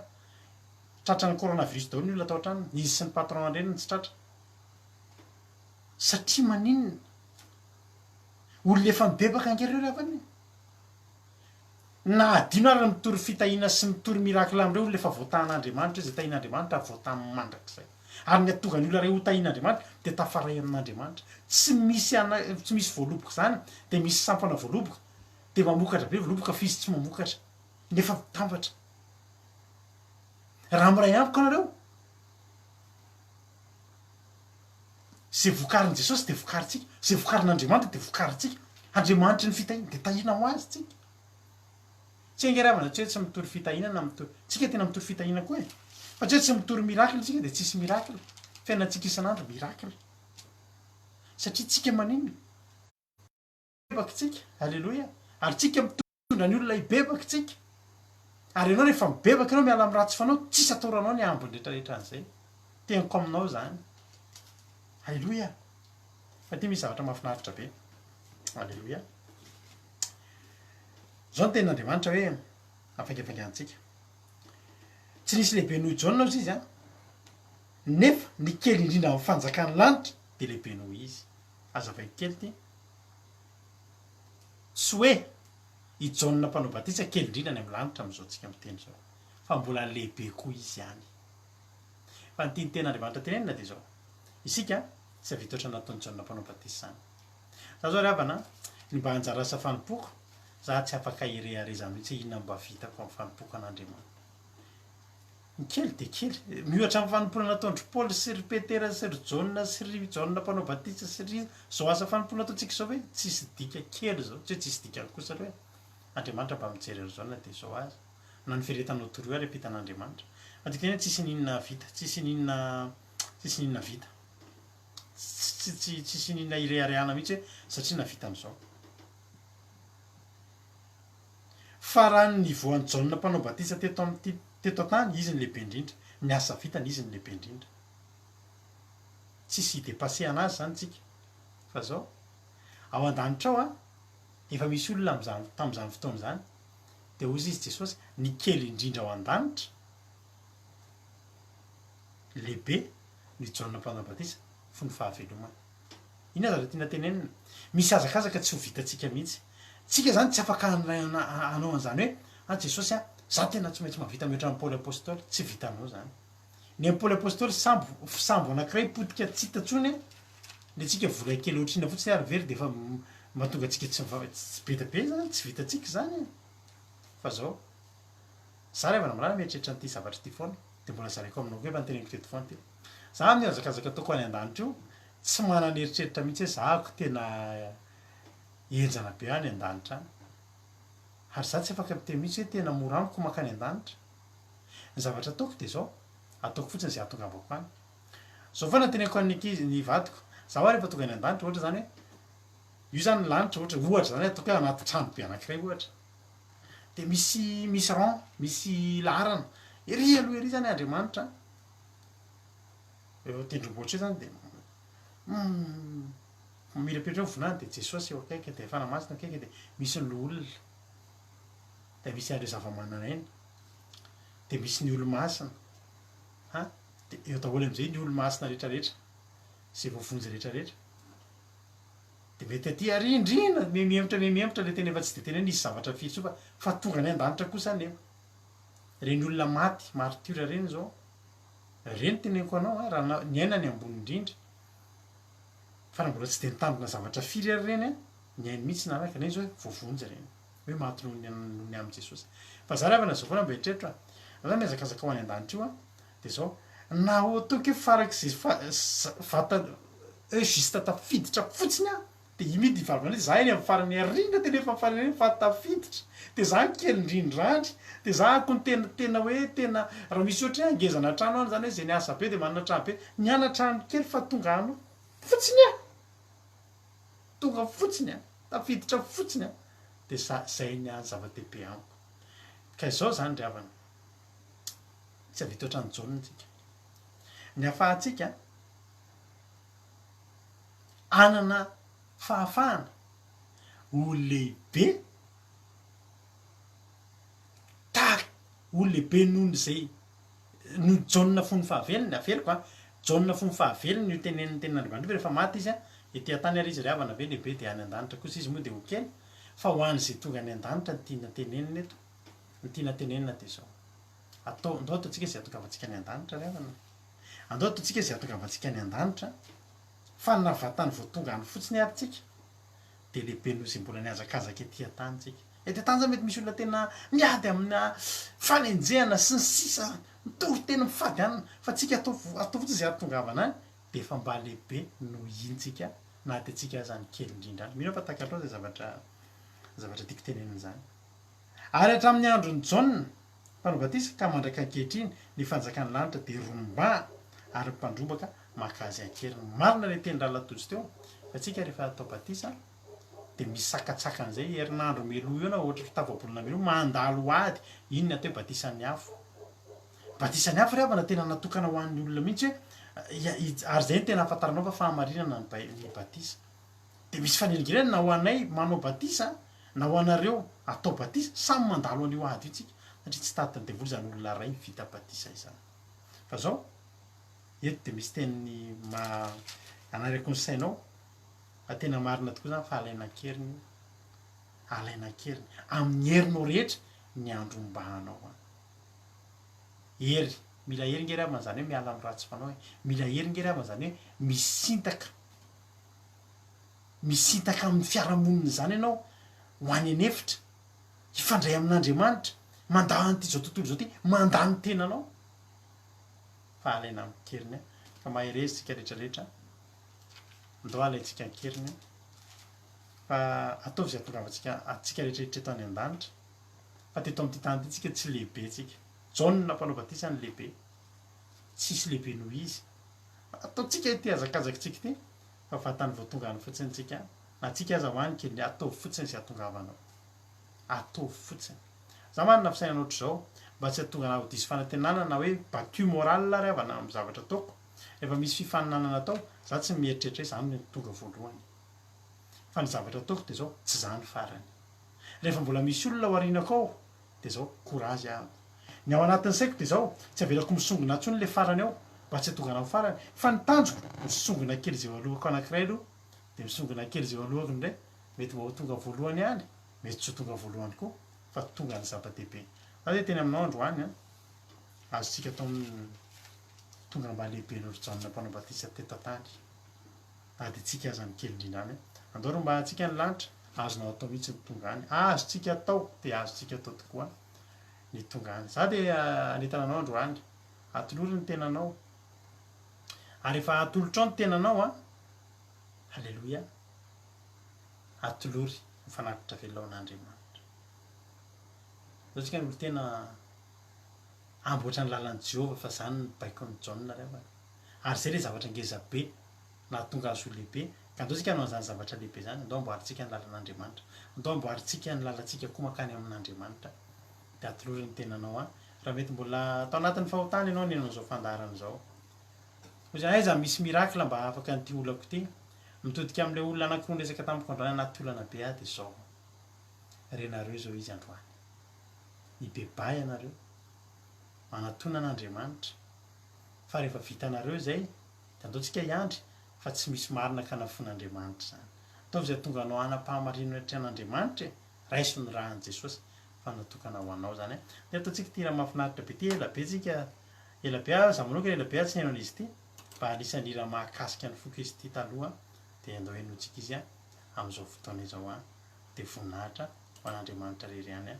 Tratran'ny coronavirus daholo ny olona atao an-tranony, izy sy ny patron reny tsy tratra. Satria maninona? Olona efa mibebaka angereo ry havana. Na adino ary mitory fitahina sy mitory mirakla am'ireo olona efa voatahan'Andriamanitra izay tahin'Andriamanitra voatamin'ny mandrakizay. Ary ny atonga ny olona ray ho tahin'Andriamanitra de tafaray amin'Andriamanitra. Tsy misy voaloboka zany, de misy sampana voaloboka, de mamokatra be voaloboka fa izy tsy mamokatra. Nefa tambatra. Raha miray amiko anareo, zay vokarin'i Jesosy de vokaritsika, zay vokarin'Andriamanitra de vokaritsika. Andriamanitra ny fitahina de tahina ho azy tsika. Tsy angeravana tsy hoe tsy mitory fitahina na mitory. Tsika tena mitory fitahina koa e. Fa tsy hoe tsy mitory mirakla tsika de tsisy mirakla. Fiainantsika isan'andro mirakla. Satria tsika maninona? Bebaka tsika, alleloia. Ary tsika mitondra ny olona hibebaka tsika. Ary ianao rehefa mibebaka ianao miala amin'ny ratsy fanao, tsisy ataoranao ny ambiny rehetrarehetra an'izay. Tenako aminao zany. Alleloia. Fa ty misy zavatra mahafinaritra be. Alleloia. Zao ny tenin'Andriamanitra hoe afaingafaingantsika. Tsy nisy lehibe noho Jaona ozy izy nefa ny kely indrindra amin'ny fanjakan'ny lanitra de lehibe noho izy. Azavaiko kely ty. Tsy hoe i Jaona mpanao batisa kely indrindra ny amin'ny lanitra amin'izao tsika miteny zao. Fa mbola lehibe koa izy ihany. Fa ny tenin'Andriamanitra tenenina de zao. Isika tsy avy toetra nataon'ny Jaona mpanao batisa zany. Za zao ry havana, ny mba hanjara asa fanimpoko, za tsy afaka irehareza mihitsy inona mba vitako amin'ny fanimpoko an'Andriamanitra. Ny kely de kely. Miohatra amin'ny fanimpona nataondry Paoly sy ry Petera sy ry Jaona sy ry Jaona mpanao batisa sy ry zao asa fanimpona ataontsika zao hoe tsisy dika kely zao, tsy hoe tsisy dika kosa hoe Andriamanitra mba mijery ry Jaona de zao azy. Na ny firetanao toroa ary ampitan'Andriamanitra. Adika hoe tsisy ninona vita, tsisy ninona vita. Tsisy ninona ireharehana mihitsy hoe satria navita am'izao. Fa raha ny voan'ny Jaona mpanao batisa teto an-tany, izy ny lehibe indrindra. Ny asa vitany izy ny lehibe indrindra. Tsisy idepase anazy zany tsika. Fa zao, ao an-danitra ao efa misy olona tamin'izany fotoana zany, de hozy izy Jesosy ny kely indrindra ao an-danitra, lehibe ny Jaona mpanao batisa fony fahavelomana. Ina zavatra tiana tenenina? Misy azakazaka tsy ho vitantsika mihitsy. Tsika zany tsy afaka anao an'izany hoe Jesosy za tena tsy maintsy mahavita mihoatra amin'ny Paoly apôstôly, tsy vitanao zany. Ny amin'ny Paoly apôstôly sambo anankiray potika tsy hitatsony, le tsika vola kely ohatrina fotsiny ary very de efa mahatonga antsika tsy beta be zany, tsy vitantsika zany. Fa zao za revana mirana mieritreritra n'ity zavatra ity foana dia mbola zaraiko aminao koa efa nyteneniko teto foana ty za amin'ny azakazaka ataoko any an-danitra io tsy manana eritreritra mihitsy hoe zahako tena enjana be any an-danitra any ary za tsy afaka miteny mihitsy hoe tena mora amiko makany an-danitra ny zavatra ataoko dia zao ataoko fotsiny izay atongavako any zao foana teneko an'ny ankizy ny vadiko za ho rehefa tonga any an-danitra ohatra zany hoe io zany lanitra ohatra zany ataoko hoe anaty trano be anankiray ohatra dia misy rang misy larana ery aloha ery zany Andriamanitra tendrombohitra io zany dia mirapetra vonany dia Jesosy eo akaiky dia fanamasina akaiky dia misy ny olona dia misy an'ireo zava-mananaina dia misy ny olo-masina dia eo daholo amin'izay ny olo-masina rehetrarehetra izay voavonjy rehetrarehetra dia mety aty arindrina mihemitra le tena efa tsy dia tena hoe nisy zavatra firy fa tonga ny an-danitra kosa ny eo reny olona maty martyra reny zao reny teneniko anao raha ny aina ny ambony indrindra fa na mbola tsy dia nitandrina zavatra firy ary reny ny ainy mihitsy naraka reny zao voavonjy reny hoe maty nohony amin'i Jesosy fa za ravana zao foana mba eritreritra za miazakazaka ho any an-danitra io dia zao na otoky hoe farak'izay vata hoe juste tafiditra fotsiny dia imidy ivalona za eny amin'ny farany arina tena efa farany reny fa tafiditra dia za ny kely indrindrandry dia za ako ny tena hoe tena raha misy ohatra hoe angezana trano any zany hoe zay ny asa be dia manana trano be ny anatrano kely fa tonga ano fotsiny tonga fotsiny tafiditra fotsiny dia zay ny any zava-dehibe amiko ka izao zany ry havana tsy avita ohatrany jaonitsika ny ahafahantsika anana fahafahana ho lehibe ho lehibe nohony zay no jaonina fony fahavelony aveloko jaonina fony fahavelony io teneniny tenan'Andriamanitra fa rehefa maty izy etỳ tany ary izy ry havana ve lehibe dia any an-danitra kosa izy moa dia ho kely fa ho an'izay tonga any an-danitra ny tiana tenenina eto ny tiana tenenina dia zao andao ataontsika izay atongavantsika any an-danitra ry havana andao ataontsika izay atongavantsika any an-danitra fa navatany vao tonga any fotsiny ary tsika dia lehibe noho izay mbola niazakazaka etỳ tany tsika etỳ tany zany mety misy olona tena miady amina fanenjehana sy ny sisa mitory tena mifady anina fa tsika atao fotsiny izay atongavana any dia efa mba lehibe no intsika na dia tsika azany kely indrindra any mino fa takatao zay zavatra tiako tenenina zany ary hatramin'ny androny jaona mpanobatisa ka mandraka ankehitriny ny fanjakan'ny lanitra dia romba ary mpandrombaka makazy ankeriny marina le teny rahalatojo teo fa tsika rehefa atao batisa dia misy sakatsakan'izay herinandro meloa eo na ohatra fitavabolona meloa mandalo ady iny ny atao hoe batisan'ny afo batisan'ny afo ry havana tena natokana ho an'ny olona mihitsy hoe ary zay ny tena afantaranao fa fahamarinana ny batisa dia misy fanelingelana na ho anay manao batisa na ho anareo atao batisa samy mandalo an'io ady io tsika satria tsy tatiny devoly zany olona ray vita batisa izany fa zao eto dia misy teniny anareko ny sainao tena marina tokoa zany fa alaina keriny amin'ny herinao rehetra ny andrombahanao hery mila hery ngery avana zany hoe miala amin'ny ratsy fanao mila hery ngery avana zany hoe misintaka amin'ny fiarahamonina zany ianao ho any anefitra hifandray amin'Andriamanitra mandany ty zao tontolo zao ty mandany tenanao fa alaina amin'ny keriny fa maherezy tsika rehetrarehetra ndao alaitsika ny keriny fa ataovy izay atongavantsika atsika rehetrarehetra eto any an-danitra fa teto amin'ity tany ity tsika tsy lehibe tsika jaonina mpanao batisa ny lehibe tsisy lehibe noho izy ataontsika ity azakazakitsika ity fa vatany vao tonga any fotsiny tsika na tsika aza ho any kely ataovy fotsiny izay atongavanao ataovy fotsiny za manana fisainana ohatr' izao mba tsy hatonga ho diso fanantenana na hoe battu moral ry havana amin'ny zavatra ataoko rehefa misy fifaninanana atao za tsy mieritreritra hoe zany ny tonga voalohany fa ny zavatra ataoko dia zao tsy zany farany rehefa mbola misy olona ao aorianako ao dia zao courage ahako ny ao anatin'ny saiko dia zao tsy avelako misongona ntsony le farany ao mba tsy hatonga anao farany fa ny tanjoko misongona kely izay alohako anankiray aloha dia misongona kely izay alohako indray mety mba ho tonga voalohany ihany mety tsy ho tonga voalohany koa fa tonga ny zava-dehibe za hoe teny aminao androany azotsika atao amin'ny tonga mba lehibe no rijanona mpanao batisa teto tany dia tsika aza ny kely indrindra any andao ro mba atsika ny lanitra azonao atao mihitsy ny tonga any azotsika atao dia azotsika atao tokoa ny tonga any za dia anitananao androany atolory ny tenanao ary efa atolotra ao ny tenanao a halleloia atolory mifanakitra velonaandriamanitra zatsika ny olo tena amboatra ny lalan'i Jehova fa zany ny baiko ny Jaona rehefa ary zay le zavatra ngezabe na tonga azo lehibe ka andao tsika no an'izany zavatra lehibe zany andao amboaritsika ny lalan'andriamanitra andao amboaritsika ny lalantsika koa makany amin'andriamanitra de atolory ny tenanao a raha mety mbola atao anatin'ny fahotana ianao ny an'izao fandarana zao ozy aiza misy miracle mba afaka nyty olako ty mitodika amin'ilay olona anankiroa resaka tamiko androany anaty olana be a de zao renareo zao izy androany ibebay anareo manatona an'andriamanitra fa rehefa vitanareo zay de andaotsika iandry fa tsy misy marina ka nafon'andriamanitra zany ataovy zay tonga anao anam-pahamarino etry an'andriamanitra raiso ny rahan'i Jesosy fa natokana ho anao zany de ataotsika ty raha mahafinaritra be ty elabe tsika elabe za manokana elabe a tsy haino an'izy ty mba anisan'ny raha mahakasika ny foka izy ty taloha de andao hainotsika izy a am'izao fotoana izao a de voninahitra ho an'andriamanitra rery ihany a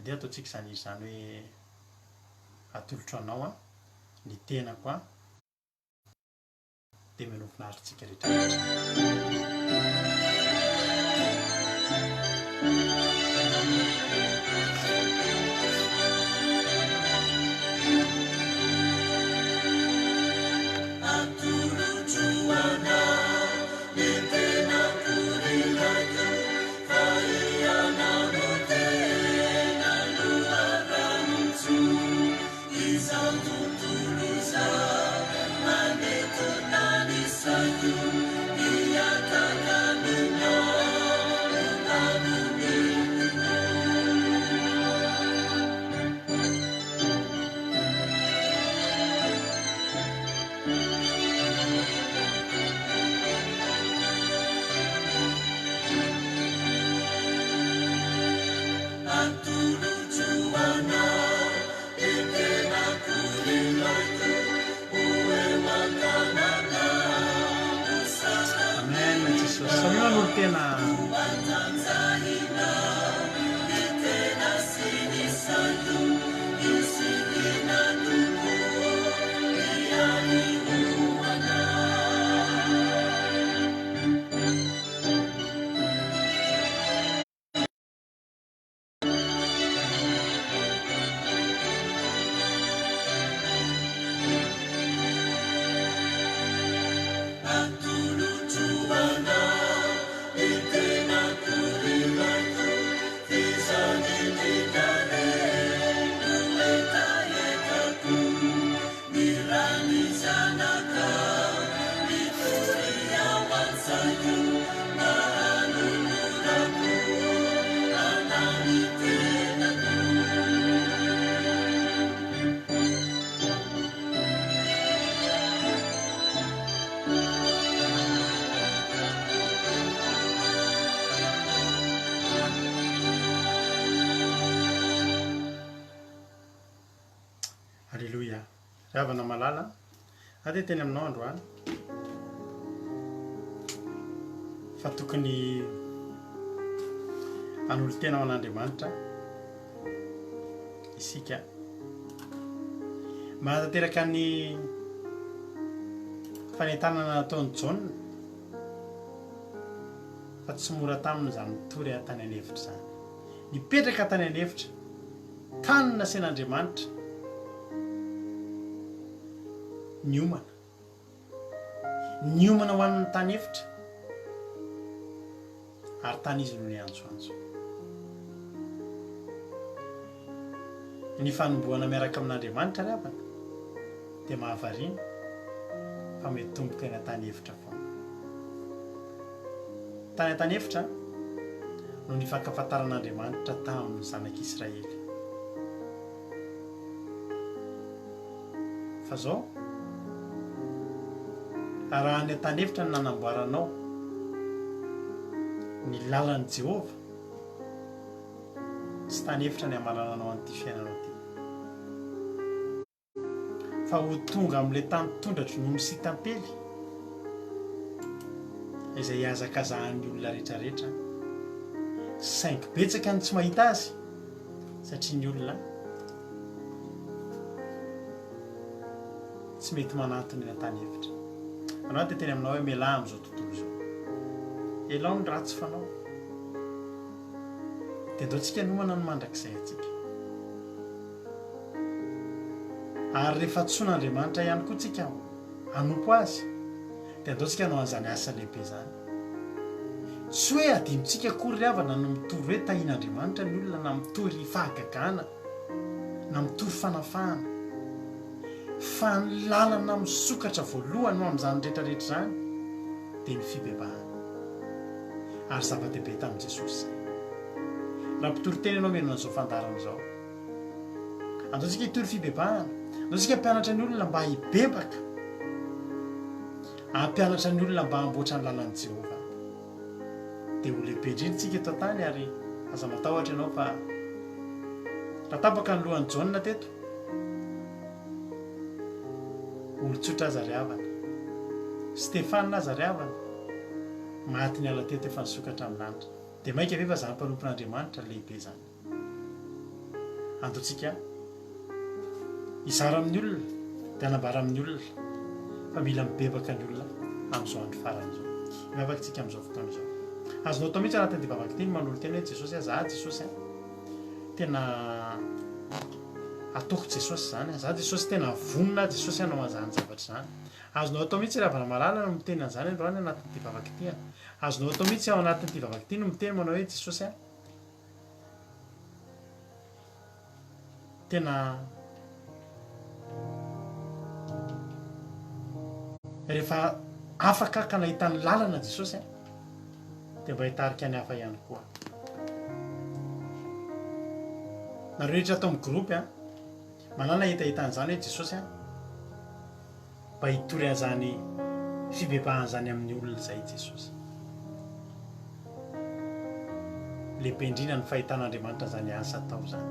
de ataotsika zany izy zany hoe atolotro anao a ny tenako a de menofinaritsika rehetrarehetra Alléluia. Ravana malala ade teny aminao androany fa tokony an'olo tena ao an'andriamanitra isika mahatateraka ny fanentanana nataony Jaona fa tsy mora taminy zany tory tany an'efitra zany nipetraka tany an'efitra tany nasen'andriamanitra niomana ho an'ny tany efitra ary tany izy no niantsoantso ny fanomboana miaraka amin'andriamanitra ravana dia mahavariana fa mety tomboka eny tany efitra foana tany efitra no nifankafantaran'andriamanitra tamin'ny zanak'Israely fa zao raha ny tany efitra ny nanamboaranao ny lalan'i Jehova tsy tany efitra ny amarananao an'ity fiainanao ty fa ho tonga amin'ilay tany tondratry no misy tampely izay hiazakazahan'ny olona rehetrarehetra saingy betsaka ny tsy mahita azy satria ny olona tsy mety manatony ny an-tany hevitra anao dia teny aminao hoe miala amin'izao tontolo izao elao ny ratsy fanao dia ndao tsika nomana no mandrakizay atsika ary rehefa tsoan'Andriamanitra ihany koa tsika hanompo azy dia andao tsika hanao an'izany asa lehibe zany tsy hoe adinontsika akory ry havana na mitory hoe tahian'Andriamanitra ny olona na mitory fahagagana na mitory fanafahana fa ny lalana misokatra voalohany ho amin'izany rehetrarehetra zany dia ny fibebahana ary zava-dehibe tamin'i Jesosy zay raha mpitory teny ianao menona an'izao fandarana izao andao tsika hitory fibebahana andao tsika mpianatra ny olona mba hibebaka ampianatra ny olona mba hamboatra ny lalan'i Jehova dia ho lehibe indrindra tsika eto an-tany ary aza matahotra ianao fa raha tapaka ny lohan'ny Jaona teto olon-tsotra aza ry havana Stefana aza ry havana maty ny ala teto efa nisokatra amin'ny lanitra dia maika ve fa zany mpanompon'Andriamanitra lehibe zany andaontsika izara amin'ny olona dia hanambara amin'ny olona fa mila mibebaka ny olona amin'izao andro farany izao miavaka tsika amin'izao fotoana izao azonao atao mihitsy anatin'ny vavaka teny manolo tena hoe Jesosy za Jesosy tena ataoko Jesosy zany za Jesosy tena vonona Jesosy hanao an'izany zavatra zany azonao atao mihitsy ravana malala no miteny an'izany androany anatin'ity vavaka ity azonao atao mihitsy ao anatin'ity vavaka ity no miteny manao hoe Jesosy tena rehefa afaka ka nahita ny lalana Jesosy dia mba hitarika ny hafa ihany koa nareo rehetra atao amin'ny gropy manana hitahitan'izany hoe Jesosy mba hitory an'izany fibebahana zany amin'ny olona zay Jesosy lehibe indrindra ny fahitan'Andriamanitra zany asa atao zany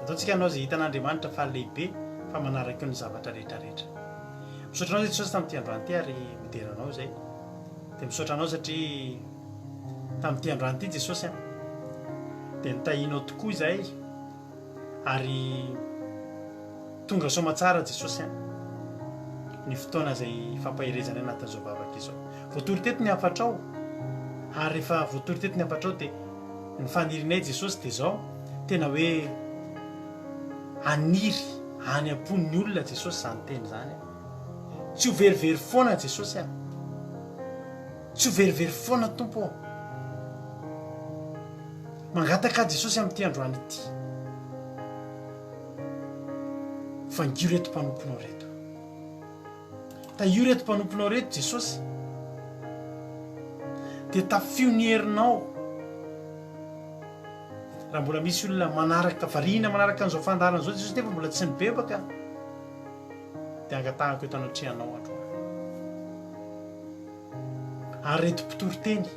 ataontsika anao zay hitan'Andriamanitra fa lehibe fa manaraka eo ny zavatra rehetrarehetra misaotra anao zay Jesosy tamin'ity androany ity ary mideranao zay dia misaotra anao satria tamin'ity androany ity Jesosy dia nitahinao tokoa izay ary tonga soma tsara Jesosy ny fotoana zay fampahirezana anatin'izao vavaka izao voatory teto ny hafatrao ary rehefa voatory teto ny hafatrao dia ny fanirinay Jesosy dia zao tena hoe aniry any am-pon'ny olona Jesosy zany teny zany tsy ho verivery foana Jesosy tsy ho verivery foana tompo mangataka Jesosy amin'ity androany ity fa ngio reto mpanomponao reto tahio reto mpanomponao reto Jesosy dia tafio ny herinao raha mbola misy olona manaraka variana manaraka an'izao fandarana izao Jesosy nefa mbola tsy nibebaka dia angatahako eto anatrehanao androany ary reto mpitory teny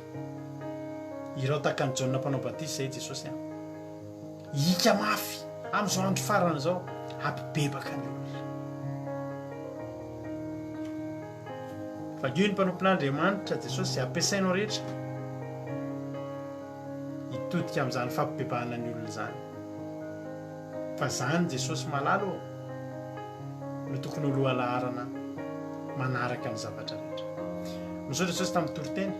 irao tahaka ny Jaona mpanao batisa zay Jesosy hika mafy amin'izao andro farana izao hampibebaka ny olona fa io ny mpanompon'Andriamanitra Jesosy ampiasainao rehetra hitodika amin'izany fampibebahana ny olona zany fa zany Jesosy malalo no tokony ho lohalaharana manaraka ny zavatra rehetra misaotra Jesosy tamin'ny toriteny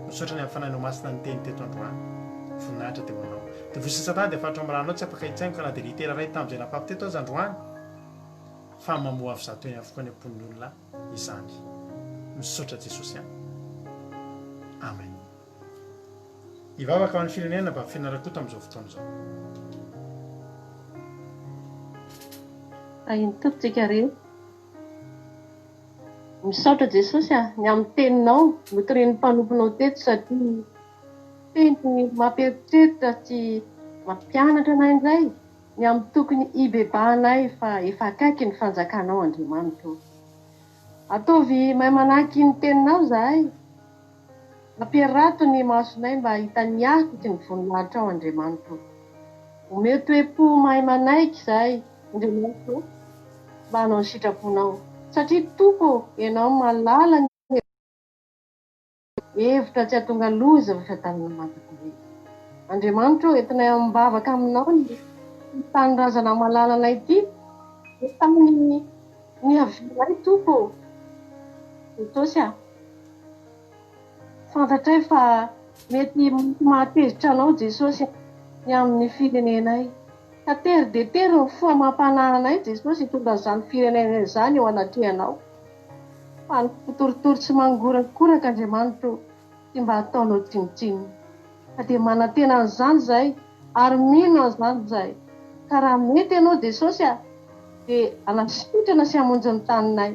misaotra ny amin'ny fanahinao masina ny teny teto androany voninahitra dia hoanao dia vosiny Satana dia fatro amin'ny ranao tsy afaka hitsaingo ka na dia litera ray tamin'izay nafampiteto azy androany fa mamoa avy zato eny avokoa ny am-pon'ny olona izany misaotra Jesosy amen hivavaka ho an'ny firenena mba finarakoto amin'izao fotoana izao ahiny topotsika reo misaotra Jesosy ny amin'ny teninao notoreny mpanomponao teto satria teny mampieritreritra tsy mampianatra anay indray ny amin'ny tokony hibebahanay fa efa akaiky ny fanjakanao Andriamanitra ataovy mahay manaky ny teninao zahay ampiarato ny masonay mba hitany akoky ny voninahitra ao Andriamanitra omeo toe-po mahay manaiky zahay Andriamanitra mba hanao ny sitraponao satria tompo ianao malala ny hevitra tsy hatonga loza fahatanana matakobe Andriamanitra entinay ambavaka aminao ny tanyrazana malalana ity tamin'ny ny avinay tompo Jesosy fantatray fa mety mahatezitra anao Jesosy ny amin'ny firenenay. Ka tery dia tery ny foa mampanahinay Jesosy tonga izany firenena izany eo anatrehanao. Fa ny fitoritory tsy mangorakoraka Andriamanitra sy mba hataonao tsinotsinona. Ka dia manantena an'izany zahay ary mino an'izany zahay. Ka raha mety ianao Jesosy dia anasitrana sy hamonjy ny taninay.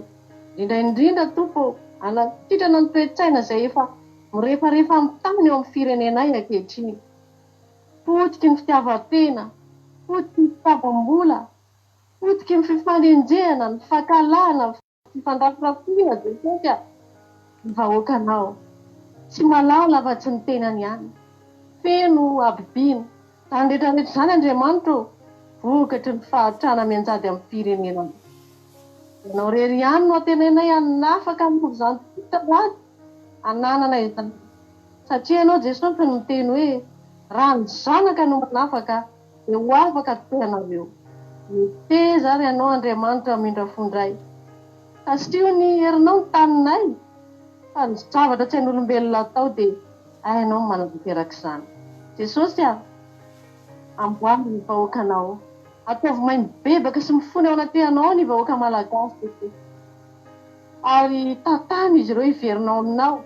Indrindra tompo anasitrana ny toe-tsaina izay efa mirefarefa amin'ny tany eo amin'ny firenenay ankehitriny. Potiky ny fitiavan-tena, potiky ny fitiavam-bola, potiky ny fifanenjehana, ny fankalana, ny fifandafirafiana Jesosy ny vahoakanao. Tsy malala afa-tsy ny tenany ihany. Feno abibiny. Izany rehetrarehetra izany Andriamanitra vokatry ny fahatrana mianjady amin'ny firenena. Ianao rery ihany no atenenay hanafaka amin'ny izany fitarady hananana izany. Satria ianao Jesosy no miteny hoe raha ny zanaka no manafaka dia ho afaka toanareo. Miteza ary ianao Andriamanitra mindrafondray. Ka sio ny herinao ny taninay fa ny zavatra tsy hain'olombelona atao dia hainao manatanteraky izany. Jesosy amboary ny vahoakanao. Ataovy mahay mibebaka sy mifony ao anatehanao ny vahoaka malagasy. Ary tantany izy ireo iverinao aminao.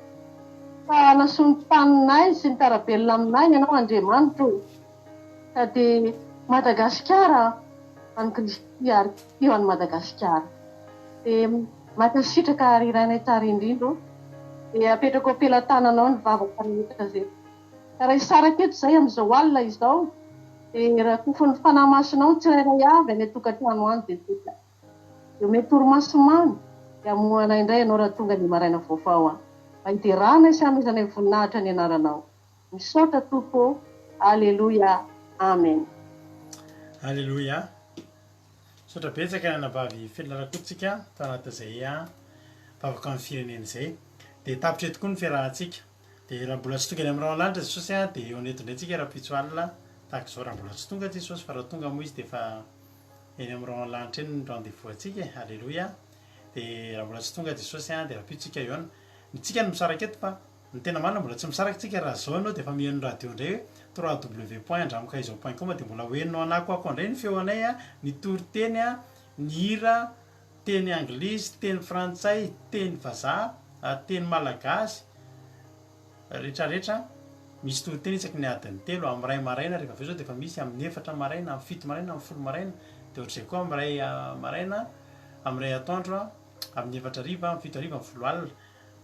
Fa anasoa ny taninay sy ny tarabelona aminay ianao Andriamanitra. Ka dia Madagasikara any Kristy ary tio any Madagasikara. Dia makasitraka ary irainay tsara indrindra dia apetrako ampelantananao ny vavaka rehetra izay. Ka raha isaraketo izay amin'izao alina izao dia raha kofon'ny fanamasinao tsirairay avy any tokantrano any Jesosy. Dia mety torimaso mamy dia hamohanay indray ianao raha tonga ny maraina vaofao mba hiterahana sy hamezanay voninahitra ny anaranao. Misaotra tompo. Aleluia. Amen. Aleluia. Sotra betsaka nanavavy fianarakotsika tanatin'izay vavaka amin'ny firenena izay. Dia tapitra tokoa ny fiarahantsika. Dia raha mbola tsy tonga any amin'ny rahalanitra Jesosy dia eo anetindray raha pitso alina tahaka izao raha mbola tsy tonga Jesosy fa raha tonga moa izy dia efa eny amin'ny rahalanitra eny ny rendez-vous antsika. Aleluia. Dia raha mbola tsy tonga Jesosy dia raha pitsika eo any. Nitsika ny misaraka eto fa ny tena marina mbola tsy misaraka tsika raha zao ianao dia efa mihaino radio indray hoe www.andramokaizao.com dia mbola hoeninao anakoako indray ny feonay ny toriteny ny hira, teny anglisy, teny frantsay, teny vazaha, teny malagasy rehetrarehetra misy toriteny isaky ny adiny 3 amin'ny ray maraina rehefa avy eo zao dia efa misy amin'ny 4 maraina, amin'ny 7 maraina, amin'ny 10 maraina dia ohatr'izay koa amin'ny ray maraina, amin'ny ray atoandro, amin'ny 4 hariva, amin'ny 7 hariva, amin'ny 10 alina.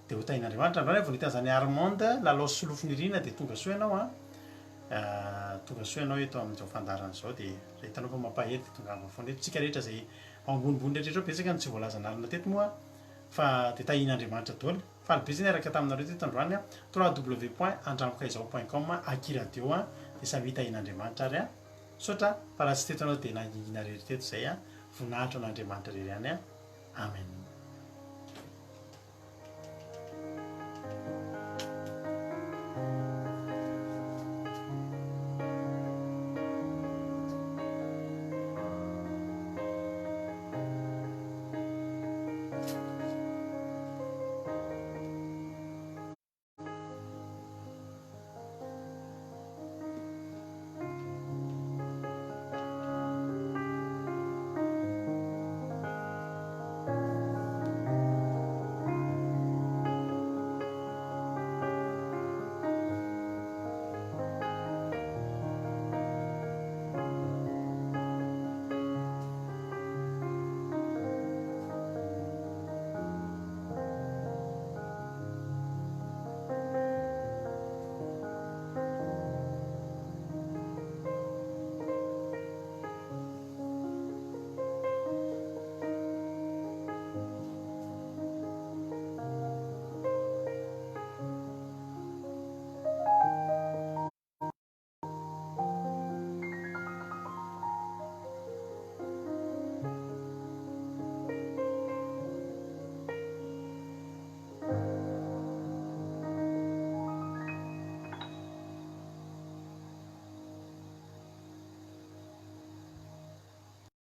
Dia ho tahin'Andriamanitra andray vao nitazany Armande lalao solofinirina dia tonga soa ianao tonga soa ianao eto amin'izao fandarana izao dia raha hitanao fa mampahety tonga amin'ny foana eto tsika rehetra izay ambonimbony rehetrarehetra betsaka ny tsy voalaza nalina teto moa fa dia tahin'Andriamanitra daholo. Faly be zay niaraka taminareo teto androany www.andramokaizao.com akiradio dia samy tahin'Andriamanitra ary sotra fa raha tsy teto anao dia nangingiana rery teto izay voninahitra an'Andriamanitra rery ihany. Amen.